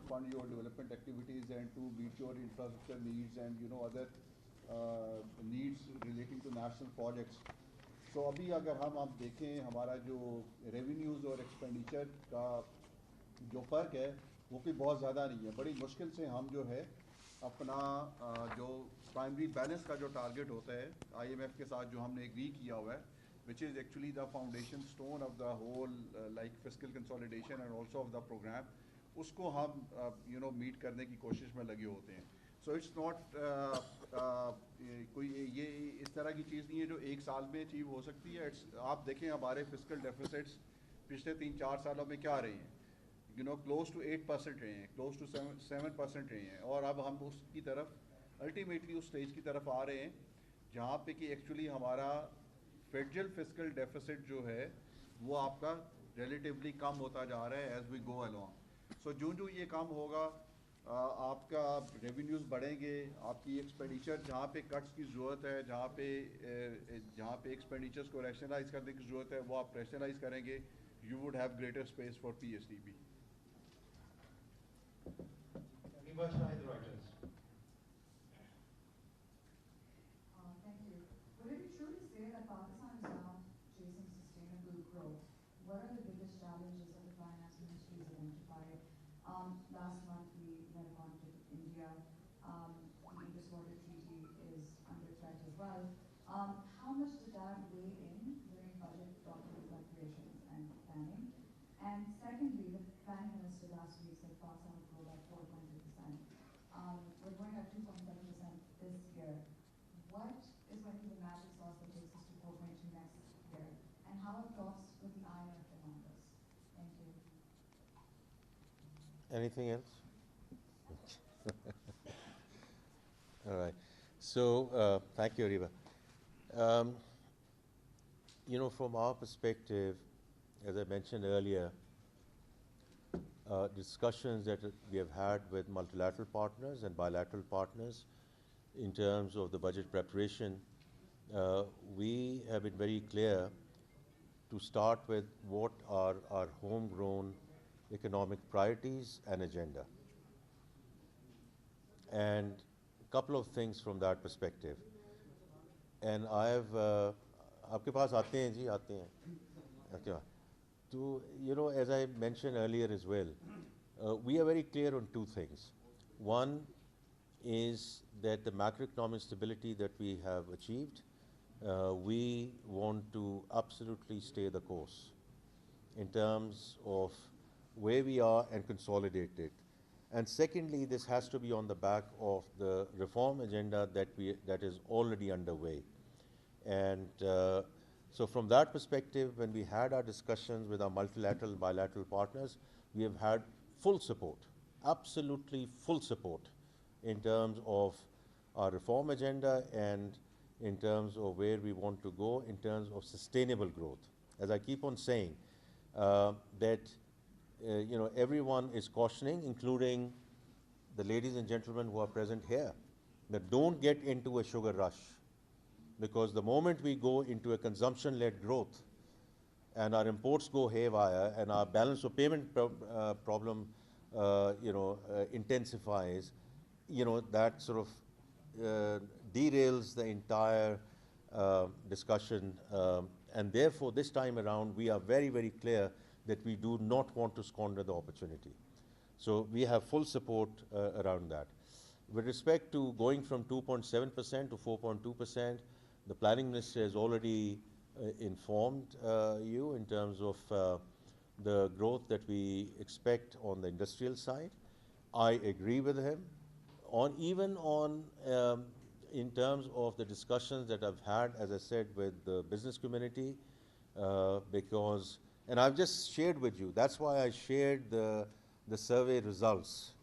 fund your development activities and to meet your infrastructure needs and other needs relating to national projects. So ابھی اگر ہم آپ دیکھیں ہمارا جو ریونیوز اور ایکسپینڈیچر کا جو فرق ہے وہ کوئی بہت زیادہ نہیں ہے. بڑی مشکل سے ہم جو ہے اپنا جو پرائمری بیلنس کا جو ٹارگیٹ ہوتا ہے آئی ایم ایف کے ساتھ جو ہم نے ایگری کیا ہوا ہے, which is actually the foundation stone of the whole like fiscal consolidation and also of the program, اس کو ہم میٹ کرنے کی کوشش میں لگے ہوتے ہیں. سو اٹس ناٹ کوئی یہ اس طرح کی چیز نہیں ہے جو ایک سال میں اچیو ہو سکتی ہے. آپ دیکھیں ہمارے فسکل ڈیفیسٹس پچھلے 3-4 سالوں میں کیا رہے ہیں, کلوز ٹو 8% رہے ہیں, کلوز ٹو 7% رہے ہیں, اور اب ہم اس کی طرف الٹیمیٹلی اس اسٹیج کی طرف آ رہے ہیں جہاں پہ کہ ایکچولی ہمارا فیڈرل فسکل ڈیفیسٹ جو ہے وہ آپ کا ریلیٹیولی کم ہوتا جا رہا ہے ایز وی گو الانگ. سو جو یہ کام ہوگا آپ کا ریونیوز بڑھیں گے, آپ کی ایکسپینڈیچر جہاں پہ کٹس کی ضرورت ہے, جہاں پہ ایکسپینڈیچرس کو ریشنلائز کرنے کی ضرورت ہے وہ آپ ریشنلائز کریں گے. You would have greater space for P S D P. Thank you. Would it be true to say that Pakistan is now chasing sustainable growth? What are the biggest challenges that the finance ministry has identified? Last month we had a conflict with India. The Indus Water Treaty is under threat as well. How much did that weigh in during budget document preparations and planning? And secondly, the Prime Minister last week said Pakistan would anything else? All right. So, thank you, Ariba. From our perspective, as I mentioned earlier, discussions that we have had with multilateral partners and bilateral partners in terms of the budget preparation, we have been very clear to start with what are our homegrown economic priorities and agenda. And a couple of things from that perspective. And I have, آپ کے پاس آتے ہیں جی آتے ہیں. So, as I mentioned earlier as well, we are very clear on two things. One is that the macroeconomic stability that we have achieved, we want to absolutely stay the course in terms of where we are and consolidate it. And secondly, this has to be on the back of the reform agenda that is already underway. And so from that perspective, when we had our discussions with our multilateral, bilateral partners, we have had full support, absolutely full support in terms of our reform agenda and in terms of where we want to go in terms of sustainable growth. As I keep on saying, that everyone is cautioning, including the ladies and gentlemen who are present here, that don't get into a sugar rush. Because the moment we go into a consumption-led growth and our imports go haywire and our balance of payment problem, intensifies, that sort of derails the entire discussion. And therefore, this time around, we are very, very clear that we do not want to squander the opportunity. So we have full support around that. With respect to going from 2.7% to 4.2%, the Planning Minister has already informed you in terms of the growth that we expect on the industrial side. I agree with him. Even in terms of the discussions that I've had, as I said, with the business community, because, and I've just shared with you, that's why I shared the survey results,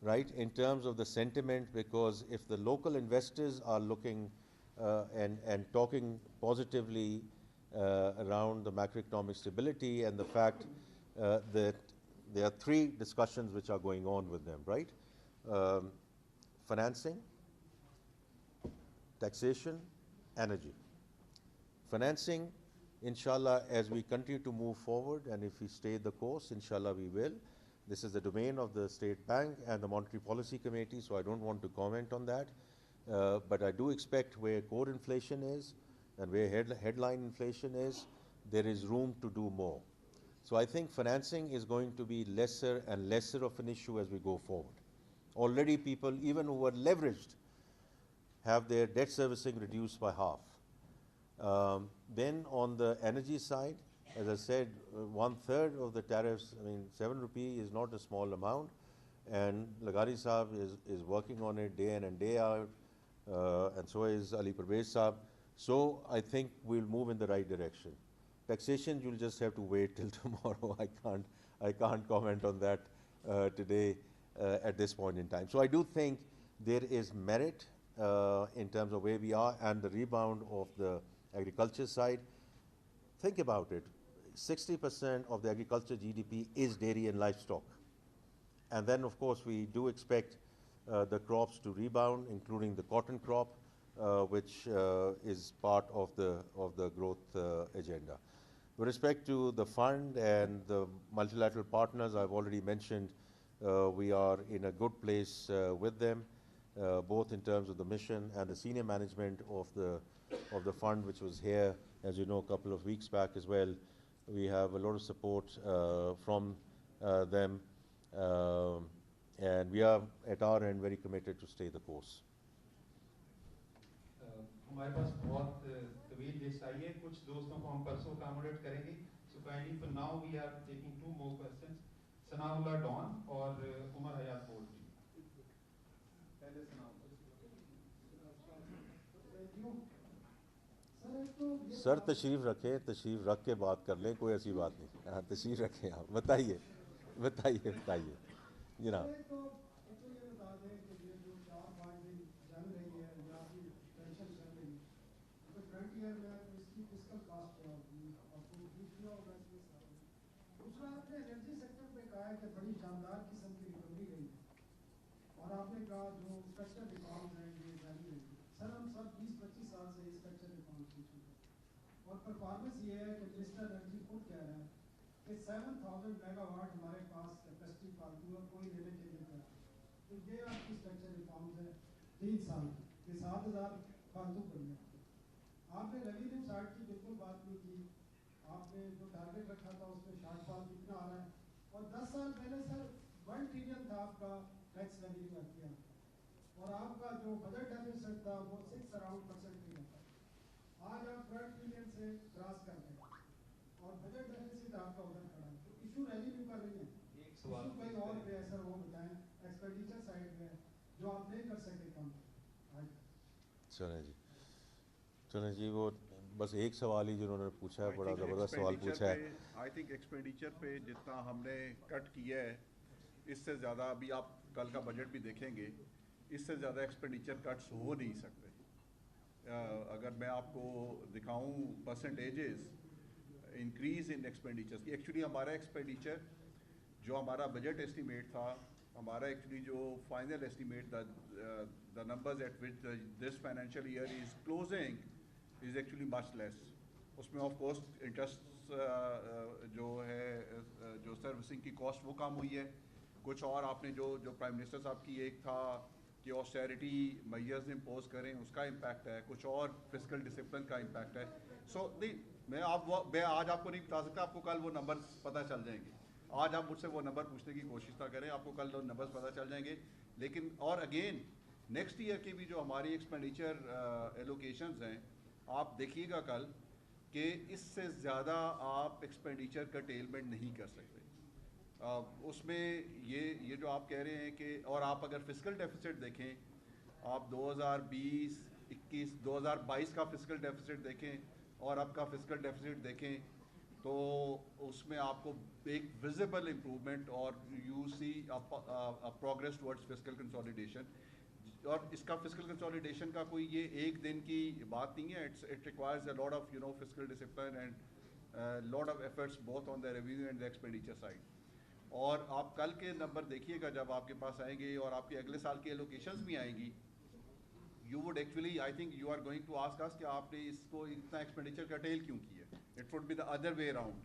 right, in terms of the sentiment, because if the local investors are looking and talking positively around the macroeconomic stability and the fact that there are three discussions which are going on with them, right? Financing, taxation, energy. Financing, inshallah, as we continue to move forward and if we stay the course, inshallah we will. This is the domain of the State Bank and the Monetary Policy Committee, so I don't want to comment on that. But I do expect where core inflation is and where headline inflation is, there is room to do more. So I think financing is going to be lesser and lesser of an issue as we go forward. Already people, even who are leveraged, have their debt servicing reduced by half. Then on the energy side, as I said, 1/3 of the tariffs, I mean, 7 rupee is not a small amount, and Laghari Saab is working on it day in and day out, and so is Ali Parvez Saab. So I think we'll move in the right direction. Taxation, you'll just have to wait till tomorrow. I can't comment on that today at this point in time. So I do think there is merit in terms of where we are and the rebound of the agriculture side. Think about it. 60% of the agriculture GDP is dairy and livestock. And then, of course, we do expect the crops to rebound, including the cotton crop, which is part of the growth agenda. With respect to the fund and the multilateral partners, I've already mentioned we are in a good place with them, both in terms of the mission and the senior management of the fund, which was here, as you know, a couple of weeks back as well. We have a lot of support from them, and we are at our end very committed to stay the course. ہمارے پاس بہت طویل list آئی ہے. کچھ دوستوں کو ہم پرسوں accommodate کریں گے. So kindly for now we are taking 2 more questions. Sanaullah Dawn اور عمر حیات بول جی. پہلے ثناء. سر تشریف رکھیں, تشریف رکھ کے بات کر لیں, کوئی ایسی بات نہیں. ہاں تشریف رکھیں آپ. بتائیے. جناب ایک تو یہ بتا دیں کہ یہ جو 4-5 دن چل رہی ہے یا پھر ٹینشن چل رہی ہے تو کرنٹ ایئر میں اس کی فسکل کاسٹ کیا ہوگی آپ کو کیا ہوگا اس میں سارا. دوسرا آپ نے انرجی سیکٹر پہ کہا ہے کہ بڑی شاندار قسم کی ریکوری گئی ہے اور آپ نے کہا جو اسٹرکچر ریفارمز ہیں یہ جاری رہی ہے. سر ہم سب 20-25 سال سے اسٹرکچر ریفارمز کی چکے ہیں اور پرفارمنس یہ ہے کہ منسٹر انرجی خود کہہ رہا ہے کہ 7000 میگا واٹ ہمارے پاس کیپیسٹی فالتو ہے کوئی لینے کے لیے تیار نہیں. تو یہ آپ کی اسٹرکچر ریفارمز ہے 3 سال کی 7000 فالتو کر لیا. آپ نے ریونیو سائڈ کی بالکل بات نہیں کی. آپ نے جو ٹارگیٹ رکھا تھا اس میں شارٹ فال کتنا آ رہا ہے اور 10 سال پہلے سر 1 ٹریلین تھا آپ کا ٹیکس ریونیو کیا اور آپ کا جو بجٹ ڈیفیسٹ تھا وہ 6 اراؤنڈ% پہ رہتا. آج آپ 12 ٹریلین سے کراس کر گئے اور بجٹ ڈیفیسٹ آپ کا ادھر کھڑا ہے. تو ایشو ریونیو کا نہیں ہے, ایشو کہیں اور پہ ہے سر. وہ بتائیں ایکسپینڈیچر سائڈ پہ جو آپ نہیں کر سکے کام. چلیں جی وہ بس ایک سوال ہی جنہوں نے پوچھا ہے, بڑا زبردست سوال پوچھا ہے. آئی تھنک ایکسپینڈیچر پہ جتنا ہم نے کٹ کیا ہے اس سے زیادہ, ابھی آپ کل کا بجٹ بھی دیکھیں گے, اس سے زیادہ ایکسپینڈیچر کٹس ہو نہیں سکتے. اگر میں آپ کو دکھاؤں پرسنٹیجز انکریز ان ایکسپینڈیچرس کی, ایکچولی ہمارا ایکسپینڈیچر جو ہمارا بجٹ ایسٹیمیٹ تھا, ہمارا ایکچولی جو final estimate the numbers at which this financial year is closing is actually much less. اس میں آف کورس انٹرسٹ جو ہے جو سروسنگ کی کاسٹ وہ کم ہوئی ہے. کچھ اور آپ نے جو پرائم منسٹر صاحب کی ایک تھا کہ آسٹیرٹی میئرز امپوز کریں, اس کا امپیکٹ ہے. کچھ اور فسکل ڈسپلن کا امپیکٹ ہے. سو نہیں میں آج آپ کو نہیں بتا سکتا, آپ کو کل وہ نمبرز پتہ چل جائیں گے. آج آپ مجھ سے وہ نمبر پوچھنے کی کوشش نہ کریں, آپ کو کل وہ نمبرز پتہ چل جائیں گے. لیکن اور اگین نیکسٹ ایئر کی بھی جو ہماری ایکسپینڈیچر ایلوکیشنز ہیں, آپ دیکھیے گا کل کہ اس سے زیادہ آپ ایکسپینڈیچر کا ٹیلمنٹ نہیں کر سکتے. اس میں یہ جو آپ کہہ رہے ہیں کہ, اور آپ اگر فسکل ڈیفیسٹ دیکھیں, آپ 2020-21 2022 کا فسکل ڈیفیسٹ دیکھیں اور اب کا فسکل ڈیفیسٹ دیکھیں تو اس میں آپ کو ایک ویزیبل امپرومنٹ اور you see progress towards fiscal consolidation. اور اس کا فسکل کنسولیڈیشن کا کوئی یہ ایک دن کی بات نہیں ہے. It requires a lot of fiscal discipline and lot of efforts both on the revenue and the expenditure side. اور آپ کل کے نمبر دیکھیے گا جب آپ کے پاس آئیں گے اور آپ کے اگلے سال کی ایلوکیشنز بھی آئیں گی, you would actually I think you are going to ask us کہ آپ نے اس کو اتنا ایکسپینڈیچر کرٹیل کیوں کیا. It would be the other way around.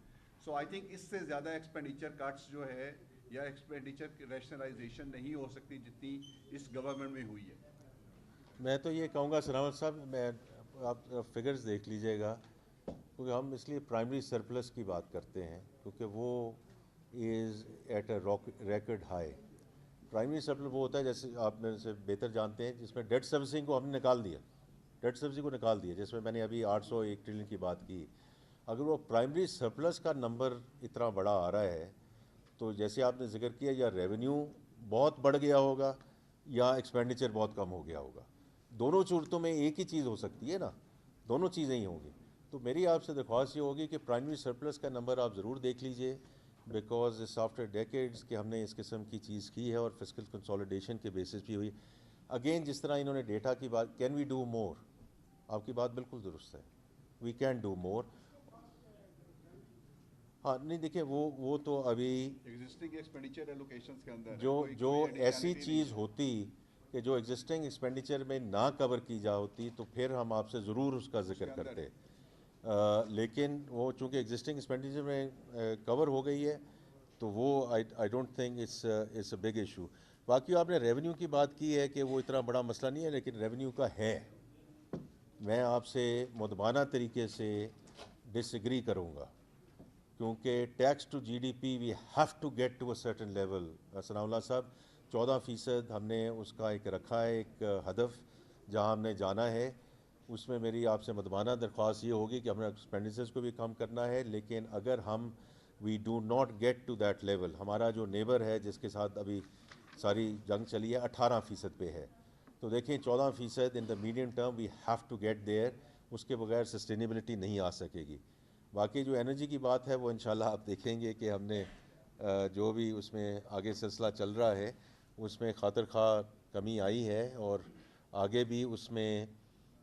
So I think اس سے زیادہ ایکسپینڈیچر کٹس جو ہے یا ایکسپینڈیچر ریشنلائزیشن نہیں ہو سکتی جتنی اس گورنمنٹ میں ہوئی ہے. میں تو یہ کہوں گا سلامت صاحب, میں آپ فگرز دیکھ لیجئے گا, کیونکہ ہم اس لیے پرائمری سرپلس کی بات کرتے ہیں کیونکہ وہ is at a record high. Primary surplus وہ ہوتا ہے جیسے آپ میرے سے بہتر جانتے ہیں جس میں ڈیٹ سروسنگ کو ہم نے نکال دیا, ڈیٹ سروسنگ کو نکال دیا, جس میں میں نے ابھی 801 ٹریلین کی بات کی. اگر وہ پرائمری سرپلس کا نمبر اتنا بڑا آ رہا ہے تو جیسے آپ نے ذکر کیا یا ریونیو بہت بڑھ گیا ہوگا یا ایکسپینڈیچر بہت کم ہو گیا ہوگا. دونوں صورتوں میں ایک ہی چیز ہو سکتی ہے نا, دونوں چیزیں ہی ہوں گی. تو میری آپ سے درخواست یہ ہوگی کہ پرائمری سرپلس کا نمبر آپ ضرور دیکھ لیجئے, بیکاز آفٹر ڈیکیڈز کہ ہم نے اس قسم کی چیز کی ہے اور فسکل کنسولیڈیشن کے بیسس بھی ہوئی. اگین جس طرح انہوں نے ڈیٹا کی بات, کین وی ڈو مور, آپ کی بات بالکل درست ہے, وی کین ڈو مور. ہاں نہیں دیکھیں وہ تو ابھی ایگزسٹنگ ایکسپینڈیچر ایلوکیشنز کے اندر جو ایسی چیز ہوتی کہ جو ایگزسٹنگ ایکسپینڈیچر میں نہ کور کی جا ہوتی تو پھر ہم آپ سے ضرور اس کا ذکر کرتے. لیکن وہ چونکہ ایگزسٹنگ ایکسپینڈیچر میں کور ہو گئی ہے تو وہ I don't think it's a big issue. باقی آپ نے ریونیو کی بات کی ہے کہ وہ اتنا بڑا مسئلہ نہیں ہے, لیکن ریونیو کا ہے. میں آپ سے مدبانہ طریقے سے ڈس ایگری کروں گا کیونکہ tax to G D P we have to get to a certain level. Sanaullah صاحب 14% ہم نے اس کا ایک رکھا ہے, ایک ہدف جہاں ہم نے جانا ہے. اس میں میری آپ سے مدبانہ درخواست یہ ہوگی کہ ہمیں ایکسپینڈیچرز کو بھی کم کرنا ہے, لیکن اگر ہم we do not get to that level, ہمارا جو نیبر ہے جس کے ساتھ ابھی ساری جنگ چلی ہے 18% پہ ہے, تو دیکھیں 14% in the medium term we have to get there. اس کے بغیر سسٹینیبلٹی نہیں آ سکے گی. باقی جو انرجی کی بات ہے وہ انشاءاللہ آپ دیکھیں گے کہ ہم نے جو بھی اس میں آگے سلسلہ چل رہا ہے اس میں خاطر خواہ کمی آئی ہے، اور آگے بھی اس میں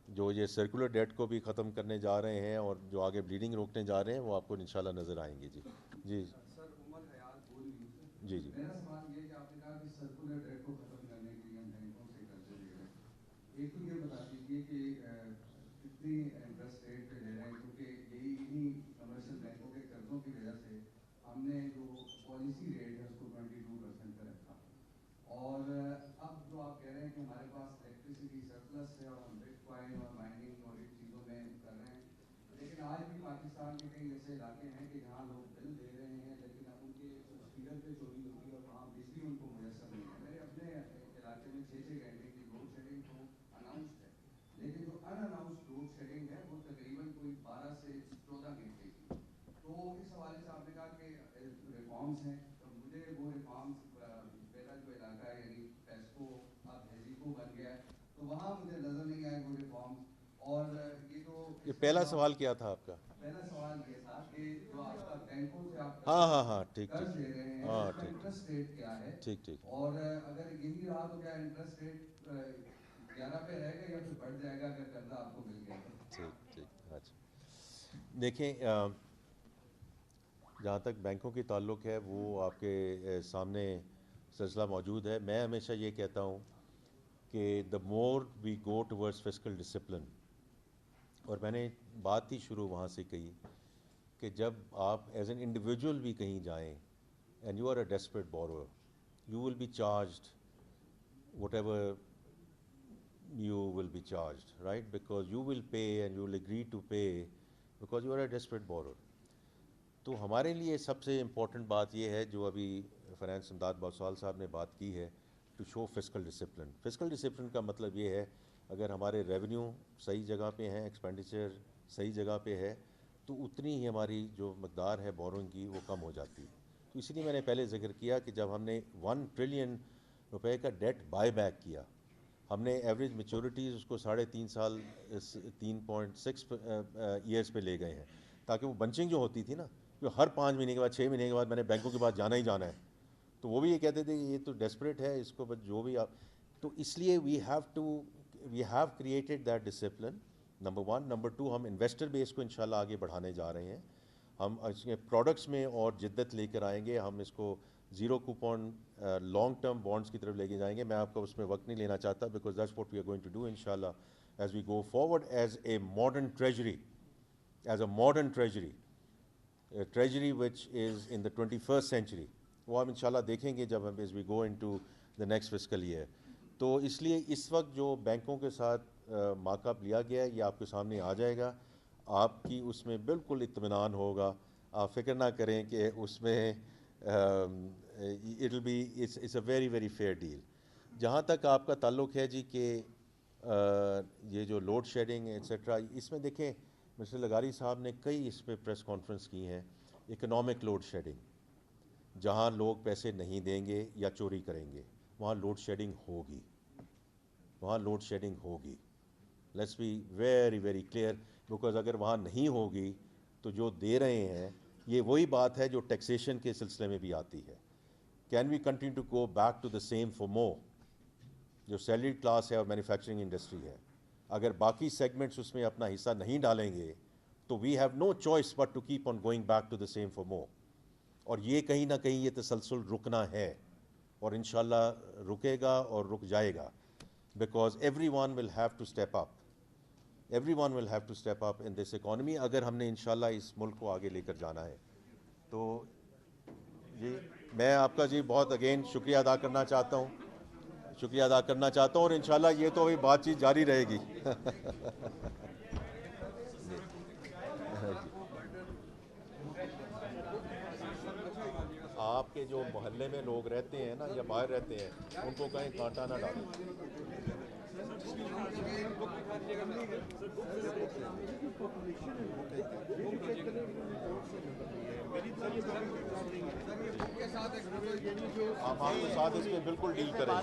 جو یہ سرکولر ڈیٹ کو بھی ختم کرنے جا رہے ہیں اور جو آگے بلیڈنگ روکنے جا رہے ہیں وہ آپ کو انشاءاللہ نظر آئیں گے. جی سر عمر حیات بول جی جی میرا سوال یہ ہے کہ آپ نے کہا کہ سرکولر ڈیٹ کو ختم کرنے کے لیے ہم بینکوں سے قرضے لے رہے ہیں. ایک تو یہ بتا دیجیے کہ کتنی انٹرسٹ ریٹ پہ لے رہے ہیں، کیونکہ یہی انہیں کمرشل بینکوں کے قرضوں کی وجہ سے ہم نے جو پالیسی ریٹ ہے اس کو 22% پہ رکھا. اور اب جو آپ کہہ رہے ہیں کہ ہمارے پاس الیکٹریسٹی سرپلس ہے اور ہم بٹ کوائن اور مائننگ اور ان چیزوں میں کر رہے ہیں، لیکن آج بھی پاکستان کے کئی ایسے علاقے ہیں کہ جہاں لوگ بل دے رہے ہیں لیکن اب ان کے فیڈر پہ چوری ہوتی ہے اور وہاں بجلی ان کو میسر نہیں ہے. میرے اپنے علاقے میں 6 گھنٹے کی لوڈ شیڈنگ تو اناؤنسڈ ہے، لیکن جو ان اناؤنسڈ لوڈ شیڈنگ ہے وہ تقریباً کوئی 12 سے 14 گھنٹے کی. تو اس حوالے سے آپ نے کہا کہ ریفارمس ہیں، تو مجھے وہ ریفارمس پہلا جو علاقہ ہے یعنی پیسکو اب ہیزیکو بن گیا ہے، تو وہاں مجھے نظر نہیں آئے وہ ریفارمس. اور یہ پہلا سوال کیا تھا آپ کا؟ پہلا سوال یہ تھا کہ جو آپ کا بینکوں سے آپ ہاں ٹھیک قرض لے رہے ہیں اس کا انٹرسٹ ریٹ کیا ہے، ٹھیک اور اگر یہی رہا تو کیا انٹرسٹ ریٹ 11 پہ رہے گا یا پھر بڑھ جائے گا اگر قرضہ آپ کو مل گیا؟ ٹھیک اچھا دیکھیں، جہاں تک بینکوں کی تعلق ہے وہ آپ کے سامنے سلسلہ موجود ہے. میں ہمیشہ یہ کہتا ہوں کہ دا مور وی گو ٹورڈز فسکل ڈسپلن، اور میں نے بات ہی شروع وہاں سے کہی کہ جب آپ ایز این انڈیویجول بھی کہیں جائیں and you are a desperate borrower, you will be charged whatever you will be charged, right? Because you will pay and you will agree to pay because you are a desperate borrower. تو ہمارے لیے سب سے important بات یہ ہے جو ابھی finance امداد باسوال صاحب نے بات کی ہے، to show fiscal discipline. Fiscal discipline کا مطلب یہ ہے اگر ہمارے ریونیو صحیح جگہ پہ ہیں، ایکسپینڈیچر صحیح جگہ پہ ہے، تو اتنی ہی ہماری جو مقدار ہے بورونگ کی وہ کم ہو جاتی ہے. تو اسی لیے میں نے پہلے ذکر کیا کہ جب ہم نے 1 ٹریلین روپے کا ڈیٹ بائی بیک کیا، ہم نے ایوریج میچورٹیز اس کو 3.5 سال 3.6 ایئرس پہ لے گئے ہیں، تاکہ وہ بنچنگ جو ہوتی تھی نا، جو ہر 5 مہینے کے بعد 6 مہینے کے بعد میں نے بینکوں کے پاس جانا ہی جانا ہے، تو وہ بھی یہ کہتے تھے کہ یہ تو ڈیسپریٹ ہے، اس کو جو بھی آپ. تو اس لیے we have created that discipline, number 1. Number 2، ہم انویسٹر بیس کو انشاءاللہ آگے بڑھانے جا رہے ہیں. ہم اس کے پروڈکٹس میں اور جدت لے کر آئیں گے. ہم اس کو zero coupon long term bonds کی طرف لے کے جائیں گے. میں آپ کو اس میں وقت نہیں لینا چاہتا because that's what we are going to do انشاءاللہ as we go forward as a modern treasury, treasury which is in the 21st century. وہ ہم انشاءاللہ دیکھیں گے جب ہم as we go into the next fiscal year. تو اس لیے اس وقت جو بینکوں کے ساتھ مارک اپ لیا گیا ہے یہ آپ کے سامنے آ جائے گا. آپ کی اس میں بالکل اطمینان ہوگا، آپ فکر نہ کریں کہ اس میں it will be it's a very very fair deal. جہاں تک آپ کا تعلق ہے جی کہ یہ جو لوڈ شیڈنگ ایٹسیٹرا، اس میں دیکھیں مسٹر لغاری صاحب نے کئی اس پہ پریس کانفرنس کی ہیں. اکنامک لوڈ شیڈنگ، جہاں لوگ پیسے نہیں دیں گے یا چوری کریں گے وہاں لوڈ شیڈنگ ہوگی. Let's be very very clear, because اگر وہاں نہیں ہوگی تو جو دے رہے ہیں یہ وہی بات ہے جو ٹیکسیشن کے سلسلے میں بھی آتی ہے. Can we continue to go back to the same for more? جو سیلریڈ کلاس ہے اور مینوفیکچرنگ انڈسٹری ہے، اگر باقی سیگمنٹس اس میں اپنا حصہ نہیں ڈالیں گے تو we have no choice but to keep on going back to the same for more. اور یہ کہیں نہ کہیں یہ تسلسل رکنا ہے اور انشاءاللہ رکے گا اور رک جائے گا، because everyone will have to step up in this economy اگر ہم نے انشاءاللہ اس ملک کو آگے لے کر جانا ہے. تو جی میں آپ کا جی بہت اگین شکریہ ادا کرنا چاہتا ہوں اور انشاءاللہ یہ تو ابھی بات چیت جاری رہے گی. آپ کے جو محلے میں لوگ رہتے ہیں نا یا باہر رہتے ہیں ان کو کہیں کانٹا نہ ڈالیں. آپ کے ساتھ اس پہ بالکل ڈیل کریں.